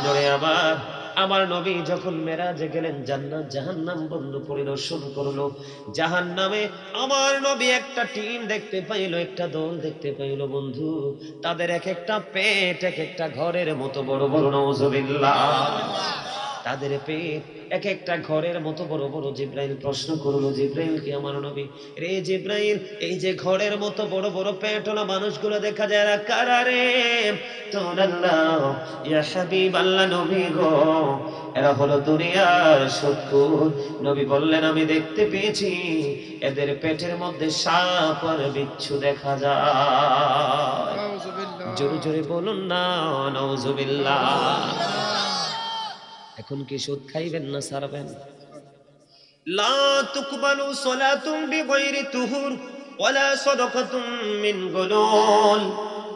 বন্ধুরে আমার নবী যখন মেরাজে গেলেন জান্নাত জাহান্নাম বন্ধু পরিদর্শন করলো। জাহান্নামে আমার নবী একটা টিম দেখতে পাইল, একটা দল দেখতে পাইল বন্ধু। তাদের এক একটা পেট এক একটা ঘরের মতো বড় বড়, নাউজুবিল্লাহ। তাদের পেট এক একটা ঘরের মতো বড় বড়। জিব্রাইল প্রশ্ন করলো, জিব্রাইল কি আমার নবী, রে জিব্রাইল, এই যে ঘরের মতো বড় বড় পেটওয়ালা মানুষগুলো দেখা যায় এরা কারা রে? তোর আল্লাহ, ইয়া হাবিব আল্লাহ নবী গো, এরা হলো দুনিয়ার শত্রু। নবী বললেন, আমি দেখতে পেয়েছি এদের পেটের মধ্যে সাপ আর বিচ্ছু দেখা যায়। জোরে জোরে বলুন না নাউজুবিল্লাহ। এখন কি সুদ খাইবেন না ছাড়বেন? লা তুকবালু সালাতুন বিগাইরি তুহুর ওয়ালা সাদাকাতুন মিন গুলুল।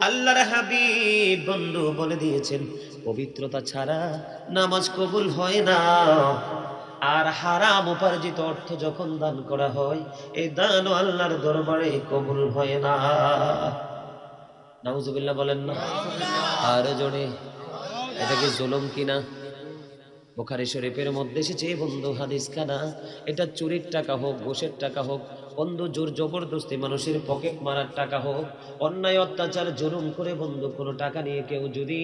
আল্লাহর হাবিব বন্ধু বলে দিয়েছেন, পবিত্রতা ছাড়া নামাজ কবুল হয় না। আর হারাম উপার্জিত অর্থ যখন দান করা হয়, এই দানও আল্লাহর দরবারে কবুল হয় না। নাউজুবিল্লাহ বলেন না আর জোরে। এটা কি জুলুম কিনা? বুখারী শরীফের মধ্যে এসেছে বন্ধু হাদিস খানা। এটা চুরির টাকা হোক, ঘুষের টাকা হোক, বন্ধু জোর জবরদস্তি মানুষের পকেট মারার টাকা হোক, অন্যায় অত্যাচার জুলুম করে বন্ধু কোনো টাকা নিয়ে কেউ যদি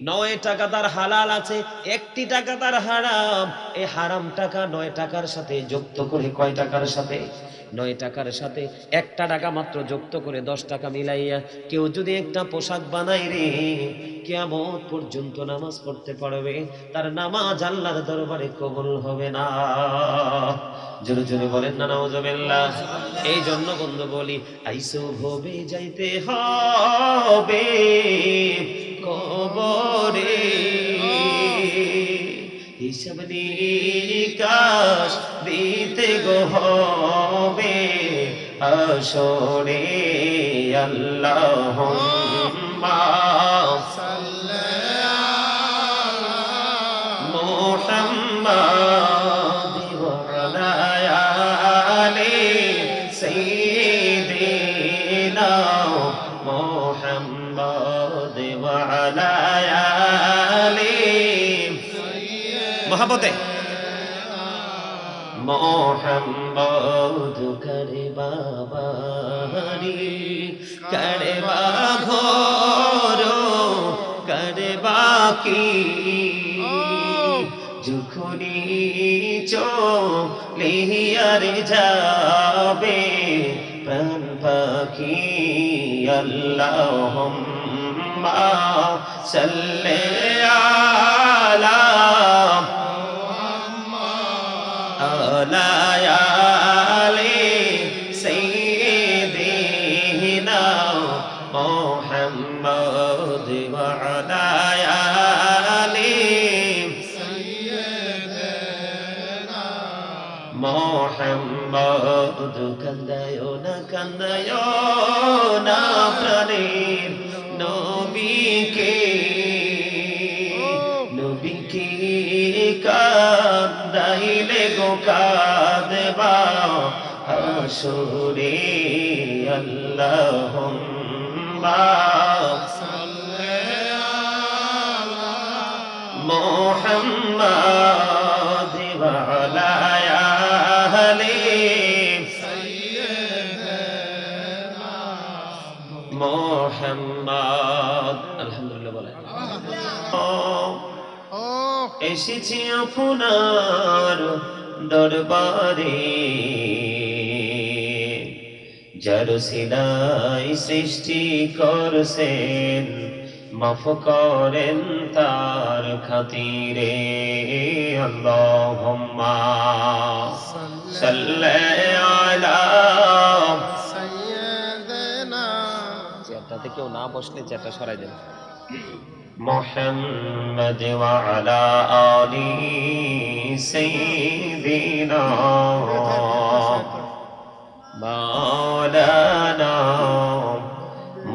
9 টাকা তার হালাল আছে, 1টি টাকা তার হারাম, এই হারাম টাকা 9 টাকার সাথে যুক্ত করে কয় টাকার সাথে? 9 টাকার সাথে 1টা টাকা মাত্র যুক্ত করে 10 টাকা মিলাইয়া কেউ যদি একটা পোশাক বানায় রে, কিয়ামত পর্যন্ত নামাজ পড়তে পারবে, তার নামাজ আল্লাহর দরবারে কবুল হবে না। জোরে জোরে বলেন না নাউজুবিল্লাহ। এই জন্য বন্ধু বলি, আইসো ভবে যাইতে হবে কবরে, হিসাব নিকাশ দিতে গো হবে আসরে। আল্লাহুম্মা মুহাম্মাদ ওয়া আলা আলি সাইয়্যিদিনা মুহাম্মাদ ওয়া আলা আলি মহব্বতে মোহাম্মদ করে বাবারি করে বাঘর করে বাকি যখনি চলিয়ার যাবে প্রাণ পাখি। আল্লাহুম্মা সাল্লি আলা আলি সাইয়্যিদিনা মুহাম্মাদ ওয়া আলা আলি সাইয়্যিদিনা মুহাম্মাদ। কান্দায়ো না প্রাণের নবীকে, নবীকে কান্দাইলে গো কাঁদবা হাসরে। আল্লাহুম্মা সাল্লি আলা মুহাম্মাদ ওয়া আলা আলি সাইয়্যিদিনা মুহাম্মাদ। আলহামদুলিল্লাহ বলেন। এসেছি আপনার দরবারে, যার সিলাই সৃষ্টি করছেন, মাফ করেন তার খাতিরে। আল্লাহুম্মা সাল্লি আলা সাইয়্যিদিনা। যেটাতে কেউ না বসলে যেটা সরাই দেন। মুহাম্মদ ওয়া আলা আলি সাইয়্যিদিনা মাওলানা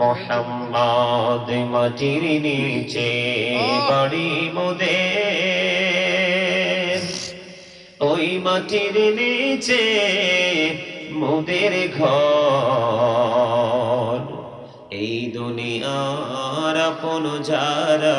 মুহাম্মদ। মাটির নিচে বাড়ি মোদের, ওই মাটির নিচে মোদের ঘর। এই দুনিয়ার আপন যারা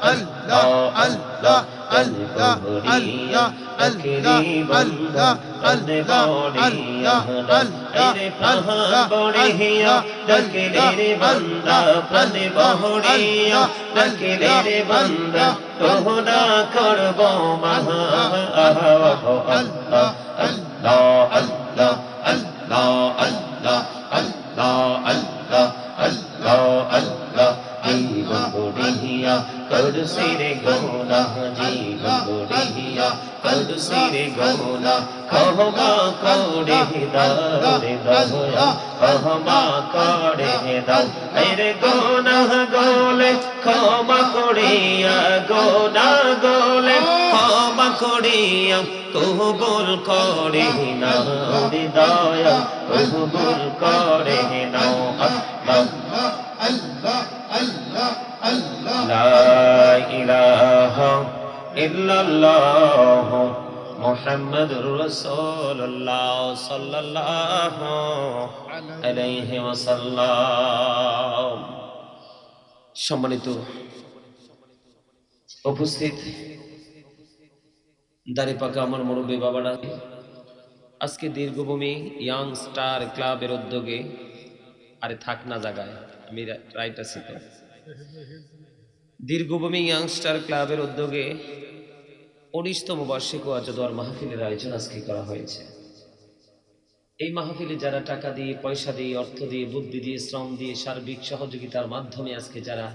আল্লাহ আল্লাহ আল্লাহ আল্লাহ আল্লাহ আল্লাহ আল্লাহ আল্লাহ আল্লাহ রে প্রাণ বড়িয়া ডাকলে রে বান্দা প্রাণ বড়িয়া ডাকলে রে বান্দা তোহরা করব মহা আল্লাহ আল্লাহ আল্লাহ আল্লাহ আল্লাহ আল্লাহ আল্লাহ আল্লাহ আল্লাহ জীবন গড়িয়া করছি রে গোনা জীবন গড়িয়া করছি রে গোনা ক্ষমা করে দাও রে দয়া ক্ষমা করে দাও রে গোনা গোলে ক্ষমা করিয়া গোনা গোলে ক্ষমা করিয়া কবুল করে নাও রে দয়া কবুল করে নাও আল্লাহ আল্লাহ আল্লাহ আল্লাহ লা ইলাহা ইল্লাল্লাহ মুহাম্মাদুর রাসূলুল্লাহ সাল্লাল্লাহু আলাইহি ওয়াসাল্লাম। সম্মানিত উপস্থিত দাঁড়িপাকা আমার মুরব্বী বাবারা, আজকে দীর্ঘভূমি ইয়াং স্টার ক্লাবের উদ্যোগে, আরে থাক না জায়গায় আমি রাইট আছি তো, দীর্ঘভূমি ইয়াং স্টার ক্লাবের উদ্যোগে 19তম বার্ষিক ওয়াজ ও দোয়ার মাহফিলের আয়োজন আজকে করা হয়েছে। এই মাহফিলে যারা টাকা দিয়ে, পয়সা দিয়ে, অর্থ দিয়ে, বুদ্ধি দিয়ে, শ্রম দিয়ে, সার্বিক সহযোগিতার মাধ্যমে আজকে যারা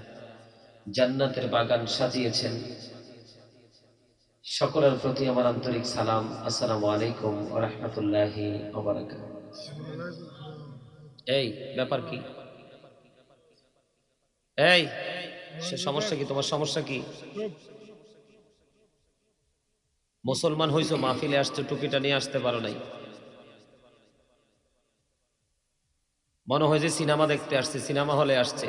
জান্নাতের বাগান সাজিয়েছেন, সকলের প্রতি আমার আন্তরিক সালাম। আসসালামু আলাইকুম ওয়া রাহমাতুল্লাহি ওয়া বারাকাতুহু। এই ব্যাপার কি? এই সমস্যা কি? তোমার সমস্যা কি? মুসলমান হইছো, মাহফিলে আসছো, টুপিটা নিয়ে আসতে পারো নাই, মনে হয় যে সিনেমা দেখতে আসছে, সিনেমা হলে আসছে।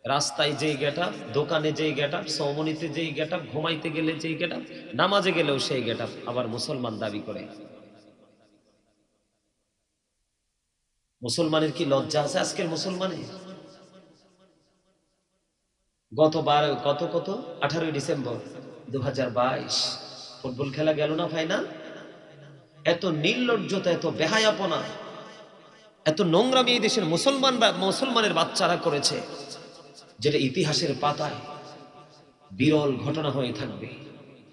রাস্তায় যেই গেটআপ, দোকানে যেই গেটআপ, সৌমনিতে যেই গেটআপ, ঘুমাইতে গেলে যেই গেটআপ, নামাজে গেলেও সেই গেটআপ, আবার মুসলমান দাবি করে। মুসলমানের কি লজ্জা আছে আজকের মুসলমানের? কত 18 ডিসেম্বর 2022 ফুটবল খেলা গেল না ফাইনাল? এত নির্লজ্জতা, এত বেহায়াপনা, এত নোংরামি এই দেশের মুসলমানের বাচ্চারা করেছে, যেটা ইতিহাসের পাতায় বিরল ঘটনা হয়ে থাকবে।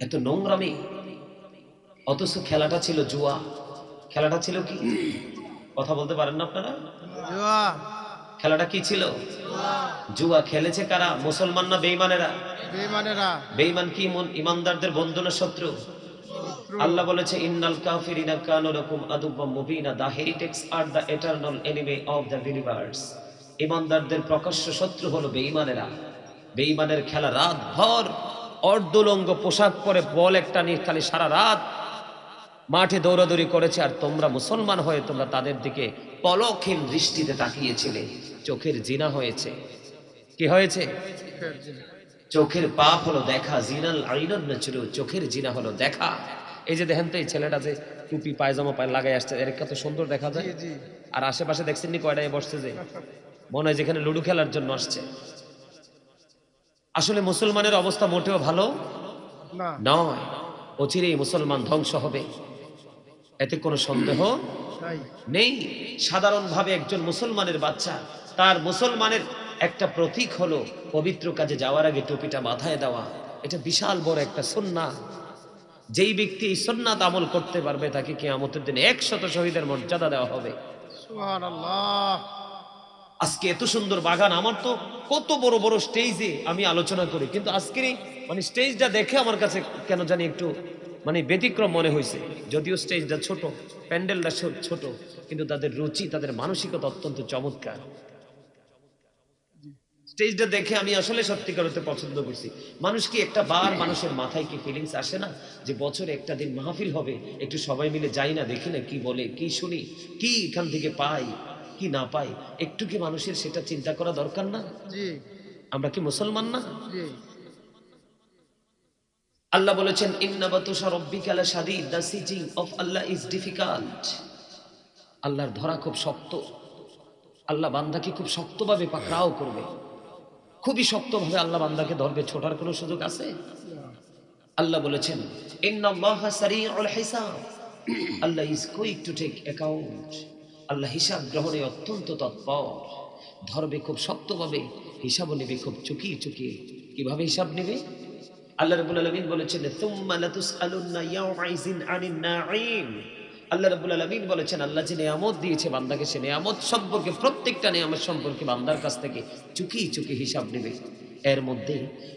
এত নোংরামি, অথচ খেলাটা ছিল জুয়া। খেলাটা ছিল কি? কথা বলতে পারেন না আপনারা? খেলাটা কি ছিল? জুয়া। খেলেছে কারা? মুসলমান না বেঈমানেরা? বেঈমান কি ইমানদারদের বন্ধু না শত্রু? আল্লাহ বলেছে ইন্নাল কাফিরিনা কানু লাকুম আদুওয়াম মুবিনা, the heretics are the eternal enemy of the believers. ইমানদারদের প্রকাশ্য শত্রু হলো বেঈমানেরা। বেঈমানের খেলা রাত ভর অর্ধলঙ্গ পোশাক পরে বল একটা নিয়ে খালি সারা রাত মাঠে দৌড়াদৌড়ি করেছে, আর তোমরা মুসলমান হয়ে তোমরা তাদের দিকে পলকহীন দৃষ্টিতে তাকিয়েছিলে। চোখের জিনা হয়েছে। কি হয়েছে? চোখের পাপ হলো দেখা। জিনাল আইনুন নাজরু, চোখের জিনা হলো দেখা। এই যে দেখেন তো এই ছেলেটা যে টুপি পায়জামা পায় লাগাই আসছে, এর কত সুন্দর দেখা যায়। আর আশেপাশে দেখছেন নি কয়টায় বসছে, যে মনে হয় যেখানে লুডু খেলার জন্য আসছে। আসলে মুসলমানের অবস্থা মোটেও ভালো নয়। অচিরেই মুসলমান ধ্বংস হবে, এতে কোনো সন্দেহ নেই। সাধারণভাবে একজন মুসলমানের বাচ্চা, তার মুসলমানের একটা প্রতীক হলো পবিত্র কাজে যাওয়ার আগে টুপিটা মাথায় দেওয়া। এটা বিশাল বড় একটা সুন্নাহ। যেই ব্যক্তি এই সুন্নাত আমল করতে পারবে তাকে কিয়ামতের দিনে 100 শহীদের মর্যাদা দেওয়া হবে। সুবহানাল্লাহ। আজকে এত সুন্দর বাগান, আমার তো কত বড় বড় স্টেজে আমি আলোচনা করি, কিন্তু আজকের মানে স্টেজটা দেখে আমার কাছে কেন জানি একটু মানে ব্যতিক্রম মনে হয়েছে। যদিও স্টেজটা ছোট, প্যান্ডেলটা ছোট, কিন্তু তাদের রুচি, তাদের মানসিকতা অত্যন্ত চমৎকার। স্টেজটা দেখে আমি আসলে সত্যিকার হতে পছন্দ করছি। মানুষ কি একটা বার, মানুষের মাথায় কি ফিলিংস আসে না যে বছরে একটা দিন মাহফিল হবে, একটু সবাই মিলে যাই না, দেখি না কি বলে, কি শুনি, কি এখান থেকে পাই, কি না পাই, একটু কি মানুষের সেটা চিন্তা করা দরকার না? আমরা কি মুসলমান না? আল্লাহ বলেছেন ইন্না বাতুশা রাব্বিকা লাশাদীদ, the seizing of Allah is difficult. আল্লাহর ধরা খুব শক্ত। আল্লাহ বান্দাকে খুব শক্তভাবে পাকড়াও করবে, খুবই শক্তভাবে আল্লাহ বান্দাকে ধরবে, ছোটার কোনো সুযোগ আছে? আল্লাহ বলেছেন ইন্নাল্লাহা সারিউল হিসাব, Allah is quick to take account, আল্লাহ হিসাব গ্রহণে অত্যন্ত তৎপর। ধরবে খুব শক্তভাবে, হিসাবও নেবে খুব চুকিয়ে চুকিয়ে। কিভাবে হিসাব নেবে? আল্লাহ রাব্বুল আলামিন বলেছেন সুম্মা লাতুসআলুন্না ইয়াউমাইযিন আনিন নাঈম। আল্লাহ রাব্বুল আলামিন বলেছেন আল্লাহ যে নিয়ামত দিয়েছে বান্দাকে, সে নিয়ামত সম্পর্কে, প্রত্যেকটা নিয়ামত সম্পর্কে বান্দার কাছ থেকে চুকিয়ে চুকিয়ে হিসাব নেবে। এর মধ্যে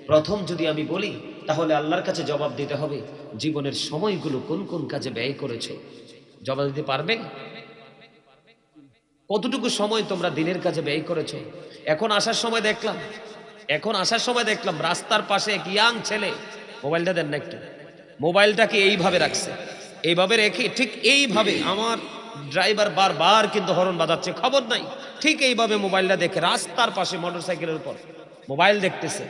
প্রথম যদি আমি বলি, তাহলে আল্লাহর কাছে জবাব দিতে হবে জীবনের সময়গুলো কোন কোন কাজে ব্যয় করেছো। জবাব দিতে পারবে? কতটুকু সময় তোমরা দিনের কাজে ব্যয় করেছো? এখন আসার সময় দেখলাম রাস্তার পাশে এক ইয়াং ছেলে, মোবাইলটা দেন না একটু, মোবাইলটাকে এইভাবে রাখছে, এইভাবে রেখে ঠিক এইভাবে, আমার ড্রাইভার বারবার কিন্তু হর্ন বাজাচ্ছে, খবর নাই, ঠিক এইভাবে মোবাইলটা দেখে রাস্তার পাশে মোটরসাইকেলের উপর মোবাইল দেখতেছে।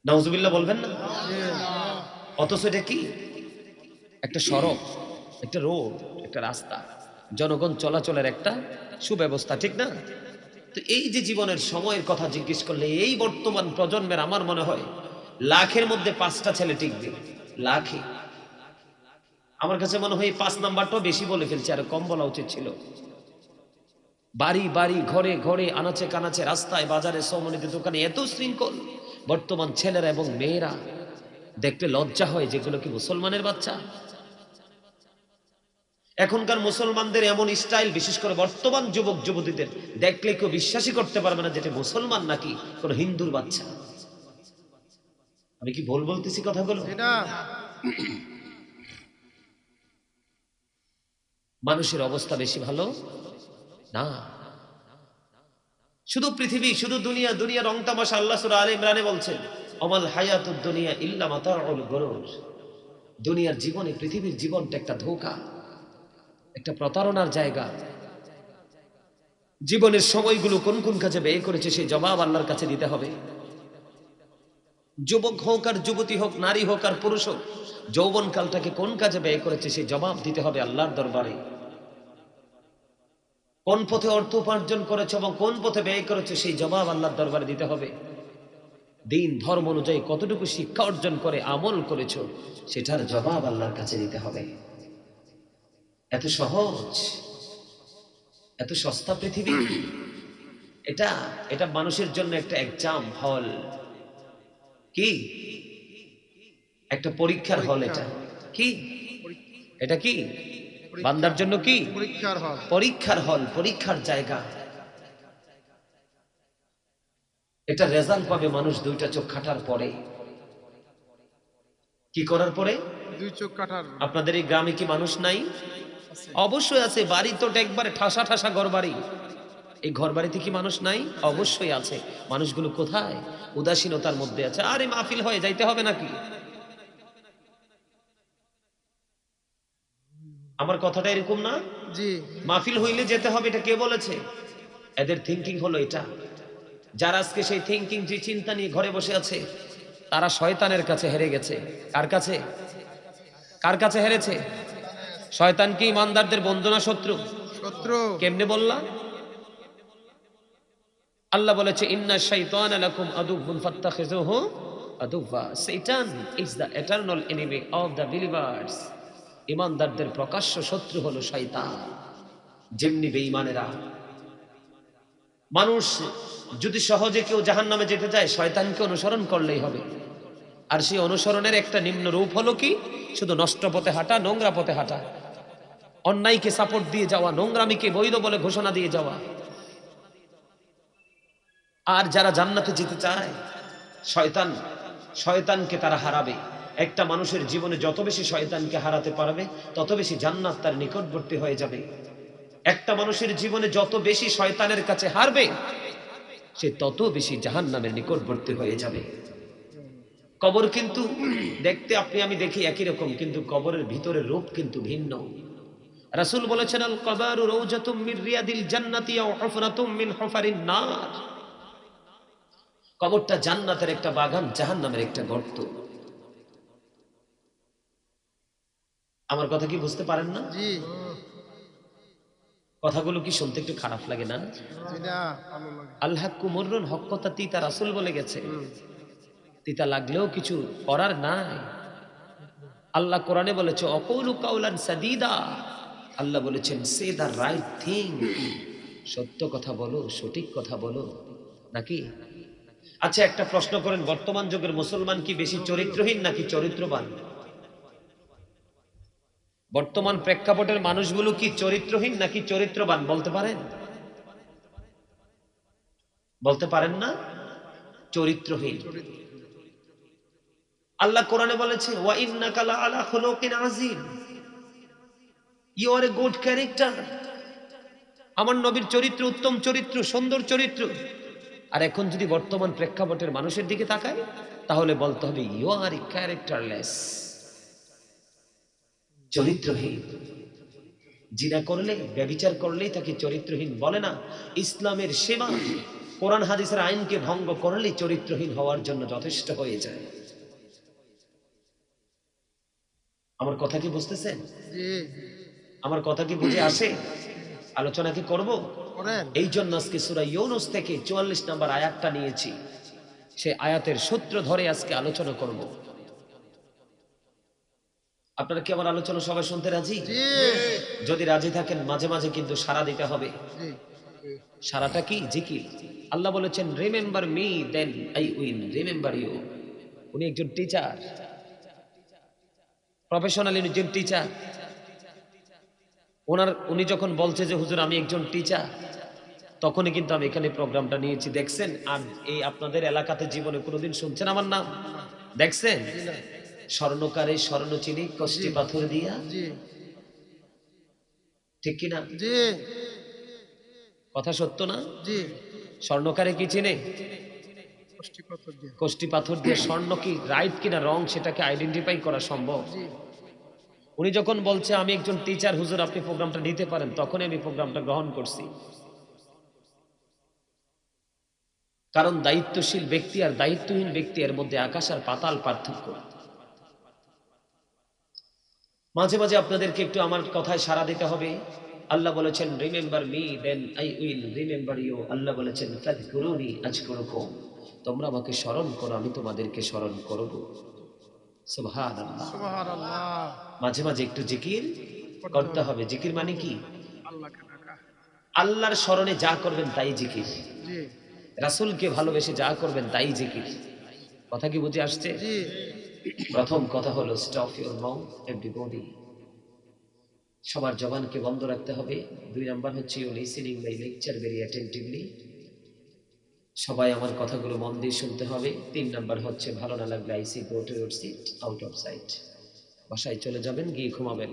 নাউজুবিল্লাহ বলবেন না? অথচ এটা কি? একটা সড়ক, একটা রোড, একটা রাস্তা, জনগণ চলাচলের একটা সুব্যবস্থা, ঠিক না? তো এই যে জীবনের সময়ের কথা জিজ্ঞেস করলে, এই বর্তমান প্রজন্মের আমার মনে হয় লাখের মধ্যে 5টা ছেলে টিকবে, লাখে। আমার কাছে মনে হয় 5 নাম্বারটাও বেশি বলে ফেলছে, আর কম বলা উচিত ছিল। বাড়ি বাড়ি, ঘরে ঘরে, আনাচে কানাচে, রাস্তায়, বাজারে, সমনিতে, দোকানে এত শৃঙ্খল। বর্তমান ছেলেরা এবং মেয়েরা দেখতে লজ্জা হয়, যেগুলো কি মুসলমানের বাচ্চা? এখনকার মুসলমানদের এমন স্টাইল, বিশেষ করে বর্তমান যুবক যুবতীদের দেখলে কেউ বিশ্বাসই করতে পারবে না যেটা মুসলমান নাকি কোন হিন্দুর বাচ্চা। আমি কি ভুল বলতেছি কথাগুলো? মানুষের অবস্থা বেশি ভালো না। শুধু পৃথিবী, শুধু দুনিয়া, দুনিয়া রং তামাশা। আল্লাহ সূরা আলে ইমরানে বলছেন অমাল হায়াতুদ দুনিয়া ইল্লা মাতাউল গুরুর। দুনিয়ার জীবনে, পৃথিবীর জীবনটা একটা ধোঁকা, একটা প্রতারণার জায়গা। জীবনের সময়গুলো কোন কোন কাজে ব্যয় করেছে সেই জবাব আল্লাহর কাছে দিতে হবে। যুবক হোক আর যুবতী হোক, নারী হোক আর পুরুষ হোক, যৌবন কালটাকে কোন কাজে ব্যয় করেছে সেই জবাব দিতে হবে আল্লাহর দরবারে। কোন পথে অর্থ উপার্জন করেছে এবং কোন পথে ব্যয় করেছে সেই জবাব আল্লাহর দরবারে দিতে হবে। দিন ধর্ম অনুযায়ী কতটুকু শিক্ষা অর্জন করে আমল করেছ সেটার জবাব আল্লাহর কাছে দিতে হবে। এত সহজ, এত সস্তা পৃথিবী। এটা মানুষের জন্য একটা এক্সাম হল, কি একটা পরীক্ষার হল। এটা কি বান্দার জন্য কি পরীক্ষার হল, পরীক্ষার জায়গা। এটা রেজাল্ট পাবে মানুষ 2টা চোখ খাটার পরে। কি করার পরে? 2 চোখ কাটার। আপনাদের এই গ্রামে কি মানুষ নাই? অবশ্যই আছে। বাড়ি তো একবারে ঠাসা ঠাসা ঘর বাড়ি। এই ঘর বাড়িতে কি মানুষ নাই? অবশ্যই আছে। মানুষগুলো কোথায়? উদাসীনতার মধ্যে আছে। আরে মাহফিল হয়ে যাইতে হবে নাকি? আমার কথাটা এরকম না? জি। মাহফিল হইলে যেতে হবে, এটা কে বলেছে? এদের থিংকিং হলো এটা। যারা আজকে সেই থিংকিং, যে চিন্তা নিয়ে ঘরে বসে আছে, তারা শয়তানের কাছে হেরে গেছে। কার কাছে? কার কাছে হেরেছে? শয়তান কি ইমানদারদের বন্ধু না শত্রু? শত্রু। কেমনে বললাম? আল্লাহ বলেছে ইন্না শাইতানা লাকুম আদুউন ফাত্তাখিযুহু আদুওয়া। শয়তান is the eternal enemy of the believers. ইমানদারদের প্রকাশ্য শত্রু হলো শয়তান। যেমনি বেঈমানেরা, মানুষ যদি সহজে কেউ জাহান্নামে যেতে চায়, শয়তানকে অনুসরণ করলেই হবে। আর সেই অনুসরণের একটা নিম্ন রূপ হলো কি? শুধু নষ্ট পথে হাঁটা, নোংরা পথে হাঁটা, অন্যায়কে সাপোর্ট দিয়ে যাওয়া, নোংরামিকে বৈধ বলে ঘোষণা দিয়ে যাওয়া। আর যারা জান্নাতে যেতে চায়, শয়তানকে তারা হারাবে। একটা মানুষের জীবনে যত বেশি শয়তানকে হারাতে পারবে, তত বেশি জান্নাত তার নিকটবর্তী হয়ে যাবে। একটা মানুষের জীবনে যত বেশি শয়তানের কাছে হারবে, সে তত বেশি জাহান্নামের নিকটবর্তী হয়ে যাবে। কবর কিন্তু দেখতে আপনি আমি দেখি একই রকম, কিন্তু কবরের ভিতরের রূপ কিন্তু ভিন্ন। রাসূল বলেছেন আল কবরু রাউজাতুম মির রিয়াদিল জান্নাতি আও হুফরাতুম মিন হুফারিন নার। কবরটা জান্নাতের একটা বাগান, জাহান্নামের একটা গর্ত। আমার কথা কি বুঝতে পারেন না? জি। কথাগুলো কি শুনতে একটু খারাপ লাগে না? যেটা ভালো লাগে। আল হাক্কু মুররুন, হক কথা তিতা, রাসূল বলে গেছে। তিতা লাগলেও কিছু করার নাই। আল্লাহ কোরআনে বলেছে অকুলু কাউলান সাদীদা, আল্লাহ বলেছেন সে দ্য রাইট থিং, সত্য কথা বলো, সঠিক কথা বলো, নাকি? আচ্ছা একটা প্রশ্ন করেন, বর্তমান যুগের মুসলমান কি বেশি চরিত্রহীন নাকি চরিত্রবান? বর্তমান প্রেক্ষাপটের মানুষগুলো কি চরিত্রহীন নাকি চরিত্রবান বলতে পারেন? বলতে পারেন না? চরিত্রহীন। আল্লাহ কোরআনে বলেছে ওয়া ইন্নাকা লাআলা খুলুকিন আযীম, you are a good character. আমার নবীর চরিত্র উত্তম চরিত্র, সুন্দর চরিত্র। আর এখন যদি বর্তমান প্রেক্ষাপটের মানুষের দিকে তাকাই তাহলে বলতে হবে ইউ আর এ ক্যারেক্টারলেস, চরিত্রহীন। জিনা করলে, ব্যভিচার করলেই তাকে চরিত্রহীন বলে না। ইসলামের সেবা, কোরআন হাদিসের আইনকে ভঙ্গ করলেই চরিত্রহীন হওয়ার জন্য যথেষ্ট হয়ে যায়। আমার কথা কি বুঝতেছেন? আমার কথা কি বুঝে আসে? আলোচনা কি করব? এই জন্য আজকে সূরা ইউনূস থেকে 44 নম্বর আয়াতটা নিয়েছি, সেই আয়াতের সূত্র ধরে আজকে আলোচনা করব। আপনারা কি আমার আলোচনা সবাই শুনতে রাজি? যদি রাজি থাকেন মাঝে মাঝে কিন্তু সাড়া দিতে হবে। সারাটা কি? জিকির। আল্লাহ বলেছেন remember me then I will remember you. উনি একজন টিচার, প্রফেশনাল একজন টিচার। উনি যখন বলছে যে হুজুর আমি একজন টিচার, তখনই কিন্তু আমি এখানে প্রোগ্রামটা নিয়েছি। দেখছেন? আর এই আপনাদের এলাকাতে জীবনে কোনোদিন শুনছেন আমার নাম? দেখছেন? স্বর্ণকারে স্বর্ণ চিনি কষ্টি পাথর দিয়া, ঠিক কিনা? কথা সত্য না? স্বর্ণকারে কি চিনে? কষ্টি পাথর দিয়ে। স্বর্ণ কি রাইট কিনা রং সেটাকে আইডেন্টিফাই করা সম্ভব। উনি যখন বলছে আমি একজন টিচার হুজুর আপনি প্রোগ্রামটা নিতে পারেন, তখনই আমি প্রোগ্রামটা গ্রহণ করছি। কারণ দায়িত্বশীল ব্যক্তি আর দায়িত্বহীন ব্যক্তি এর মধ্যে আকাশ আর পাতাল পার্থক্য। মাঝে মাঝে আপনাদেরকে একটু আমার কথায় সাড়া দিতে হবে। আল্লাহ বলেছেন remember me then I will remember you. আল্লাহ বলেছেন ফাযকুরুনি আযকুরুকুম, তোমরা আমাকে স্মরণ করো আমি তোমাদেরকে স্মরণ করব। সুবহানাল্লাহ, সুবহানাল্লাহ। মাঝে মাঝে একটু জিকির করতে হবে। জিকির মানে কি? আল্লাহর স্মরণে যা করবেন তাই জিকির। রাসূলকে ভালোবেসে যা করবেন তাই জিকির। কথা কি বুঝে আসছে? প্রথম কথা হলো স্টপ ইউর মাউথ এভরিবডি, সবার জবানকে বন্ধ রাখতে হবে। 2 নাম্বার হচ্ছে you listening my lecture very attentively, সবাই আমার কথাগুলো মন দিয়ে শুনতে হবে। 3 নাম্বার হচ্ছে ভালো না লাগলে I see go to your seat out of sight, বাসায় চলে যাবেন, গিয়ে ঘুমাবেন।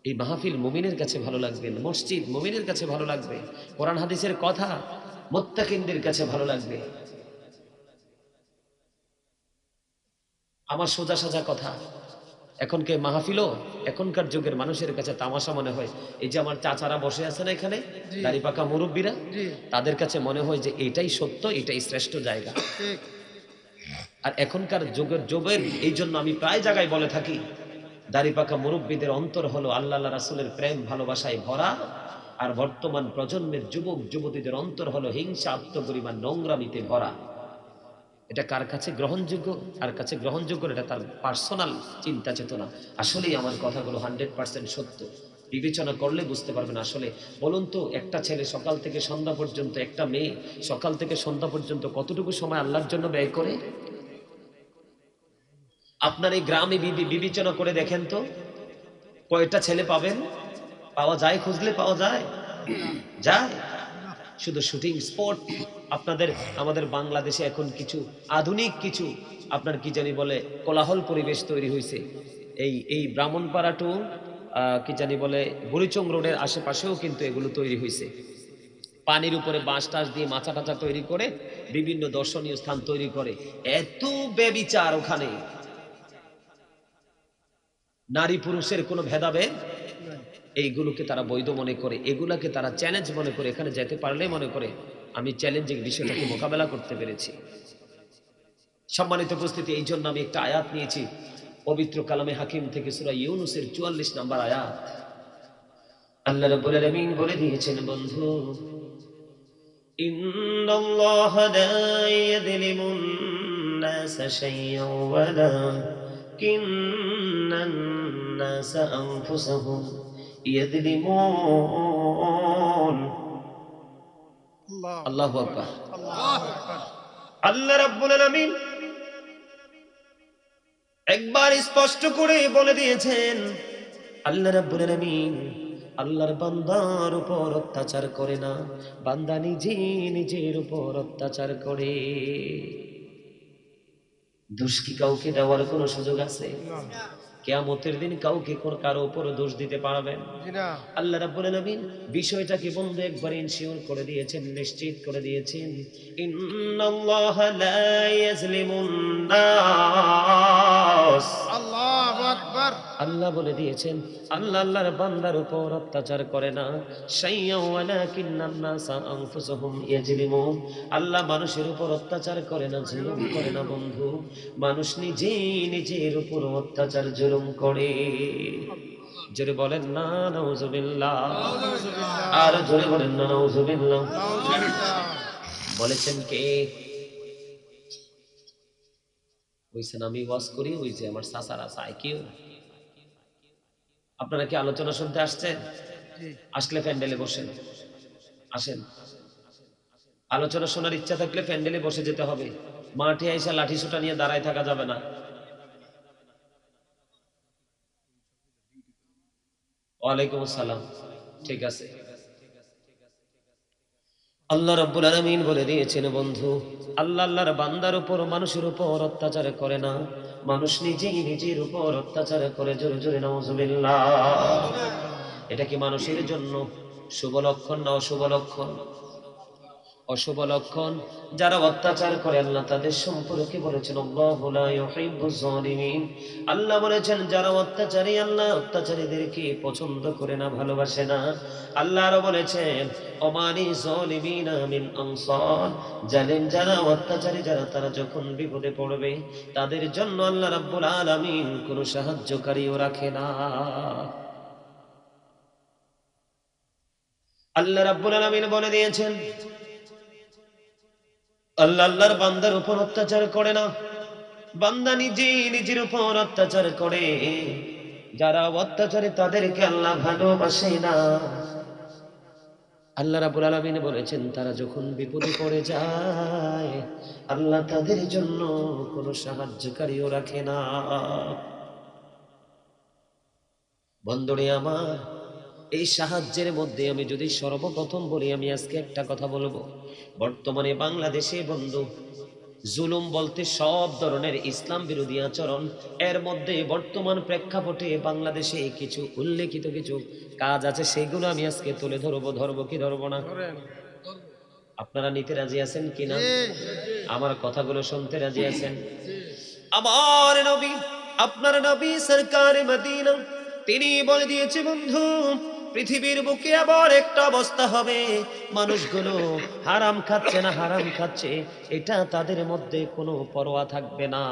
এই মাহফিল মুমিনের কাছে ভালো লাগবে, মসজিদ মুমিনের কাছে ভালো লাগবে, কোরআন হাদিসের কথা মুত্তাকিনদের কাছে ভালো লাগবে। আমার সোজা সাজা কথা। এখনকে মাহফিলও এখনকার যুগের মানুষের কাছে তামাশা মনে হয়। এই যে আমার চাচারা বসে আছে না এখানে, দাড়ি পাকা মুরব্বীরা, তাদের কাছে মনে হয় যে এটাই সত্য, এটাই শ্রেষ্ঠ জায়গা। আর এখনকার যুগের এই জন্য আমি প্রায় জায়গায় বলে থাকি, দাড়ি পাকা মুরব্বীদের অন্তর হলো আল্লাহ রাসূলের প্রেম ভালোবাসায় ভরা, আর বর্তমান প্রজন্মের যুবক যুবতীদের অন্তর হলো হিংসা, আত্মগরিমা, নোংরামিতে ভরা। এটা কার কাছে গ্রহণযোগ্য? আর কাছে গ্রহণযোগ্য এটা তার পার্সোনাল চিন্তা চেতনা। আসলেই আমার কথাগুলো 100% সত্য। বিবেচনা করলে বুঝতে পারবেন। আসলে বলুন তো, একটা ছেলে সকাল থেকে সন্ধ্যা পর্যন্ত, একটা মেয়ে সকাল থেকে সন্ধ্যা পর্যন্ত কতটুকু সময় আল্লাহর জন্য ব্যয় করে? আপনার এই গ্রামে বিবেচনা করে দেখেন তো, কয়টা ছেলে পাবেন? পাওয়া যায়? খুঁজলে পাওয়া যায়? যায়? শুধু শুটিং স্পট। আপনাদের আমাদের বাংলাদেশে এখন কিছু আধুনিক কিছু আপনার কি জানি বলে কোলাহল পরিবেশ তৈরি হয়েছে। এই ব্রাহ্মণপাড়া টু কি জানি বলে বুড়িচং রোডের আশেপাশেও কিন্তু এগুলো তৈরি হয়েছে। পানির উপরে বাঁশ টাস দিয়ে মাচা টাচা তৈরি করে বিভিন্ন দর্শনীয় স্থান তৈরি করে। এত ব্যভিচার ওখানে, নারী পুরুষের কোনো ভেদাভেদ, এইগুলোকে তারা বৈধ মনে করে, এগুলাকে তারা চ্যালেঞ্জ মনে করে। এখানে যেতে পারলে মনে করে আমি চ্যালেঞ্জিং বিষয়টাকে মোকাবেলা করতে পেরেছি। সম্মানিত উপস্থিতি, এই জন্য আমি একটা আয়াত নিয়েছি পবিত্র কালামে হাকিম থেকে, সূরা ইউনূসের 44 নম্বর আয়াত। আল্লাহ রাব্বুল আলামিন বলে দিয়েছেন বন্ধু, ইন্নাল্লাহা লা ইয়াযলিমুন নাসা শাইয়্যান ওয়ালাকিন্নান নাসা আনফুসাহুম ইয়াযলিমুন। আল্লাহ আল্লাহু আকবার। আল্লাহ আকবার। আল্লাহ রাব্বুল আলামিন একবার স্পষ্ট করে বলে দিয়েছেন, আল্লাহ রাব্বুল আলামিন আল্লাহর বান্দার উপর অত্যাচার করে না, বান্দা নিজে নিজের উপর অত্যাচার করে। দোষ কি কাউকে দেওয়ার কোনো সুযোগ আছে? না, কিয়ামতের দিন কাউকে কারো উপর দোষ দিতে পারবেন? জি না। আল্লাহ রাব্বুল আলামিন বিষয়টাকে বন্ধু একবার ইনশিওর করে দিয়েছেন, নিশ্চিত করে দিয়েছেন, ইন্নাল্লাহা লা ইয়াজলিমুন নাস। আল্লাহু আকবার। আল্লাহ বলে দিয়েছেন, আল্লাহ আল্লাহর বান্দার উপর অত্যাচার করে না, শাইয়্যা ওয়ালাকিন্নান নাসা আনফুসাহুম ইয়াজলিমুন। আল্লাহ মানুষের উপর অত্যাচার করে না, জুলুম করে না বন্ধু, মানুষ নিজে নিজের উপর অত্যাচার জুলুম করে। জোরে বলেন না নাউজুবিল্লাহ, আর জোরে বলেন না নাউজুবিল্লাহ। বলেছেন কে? বলছেন আমি ওয়াজ করি, ওই যে আমার চাচারা চায় কেউ। আপনারা কি আলোচনা শুনতে আসছেন? আসলে প্যান্ডেলে বসেন, আসেন। আলোচনা শোনার ইচ্ছা থাকলে প্যান্ডেলে বসে যেতে হবে, মাঠে এসে লাঠি সোটা নিয়ে দাঁড়ায় থাকা যাবে না। ওয়ালাইকুম আসসালাম। ঠিক আছে। আল্লাহ রাব্বুল আলামিন বলে দিয়েছেন বন্ধু, আল্লাহ আল্লাহর বান্দার উপর মানুষের উপর অত্যাচার করে না, মানুষ নিজেই নিজের উপর অত্যাচার করে। জোরে জোরে নাউজুবিল্লাহ। এটা কি মানুষের জন্য শুভ লক্ষণ না অশুভ লক্ষণ? অশুভ লক্ষণ। যারা অত্যাচার করে আল্লাহ তাদের সম্পর্কে বলেছেন, আল্লাহু লা ইউহিব্বুজ জালিমিন। আল্লাহ বলেছেন যারা অত্যাচারী, আল্লাহ অত্যাচারীদেরকে পছন্দ করে না, ভালোবাসে না। আল্লাহ আরো বলেছেন, ওমানি যালিমিনা মিন আনসার। জালেম যারা, অত্যাচারী যারা, তারা যখন বিপদে পড়বে তাদের জন্য আল্লাহ রাব্বুল আলামিন কোনো সাহায্যকারীও রাখে না। আল্লাহ রাব্বুল আলামিন বলে দিয়েছেন, আল্লাহ আল্লাহর বান্দার উপর অত্যাচার করে না, বান্দা নিজে নিজের উপর অত্যাচার করে। যারা অত্যাচারী তাদেরকে আল্লাহ ভালোবাসে না। আল্লাহ রাব্বুল আলামিন বলেছেন তারা যখন বিপদে পড়ে যায় আল্লাহ তাদের জন্য কোনো সাহায্যকারীও রাখে না। বন্ধুরে আমার, এই সাহায্যের মধ্যে আমি যদি সর্বপ্রথম বলি, আমি আজকে একটা কথা বলবো। বর্তমানে বাংলাদেশে বন্ধু জুলুম বলতে সব ধরনের ইসলাম বিরোধী আচরণ, এর মধ্যে বর্তমান প্রেক্ষাপটে বাংলাদেশে কিছু উল্লেখিত কিছু কাজ আছে, সেগুলো আমি আজকে তুলে ধরবো। ধরবো কি ধরবো না? ধরেন। আপনারা নিতে রাজি আছেন কিনা? জি, আমার কথাগুলো শুনতে রাজি আছেন? আমার নবী, আপনার নবী সরকারে মদিনা, তিনি বলে দিয়েছে বন্ধু, পৃথিবীর বুকে আবার একটা অবস্থা হবে, মানুষগুলো হারাম খাচ্ছে না হারাম খাচ্ছে এটা তাদের মধ্যে কোনো পরোয়া থাকবে না।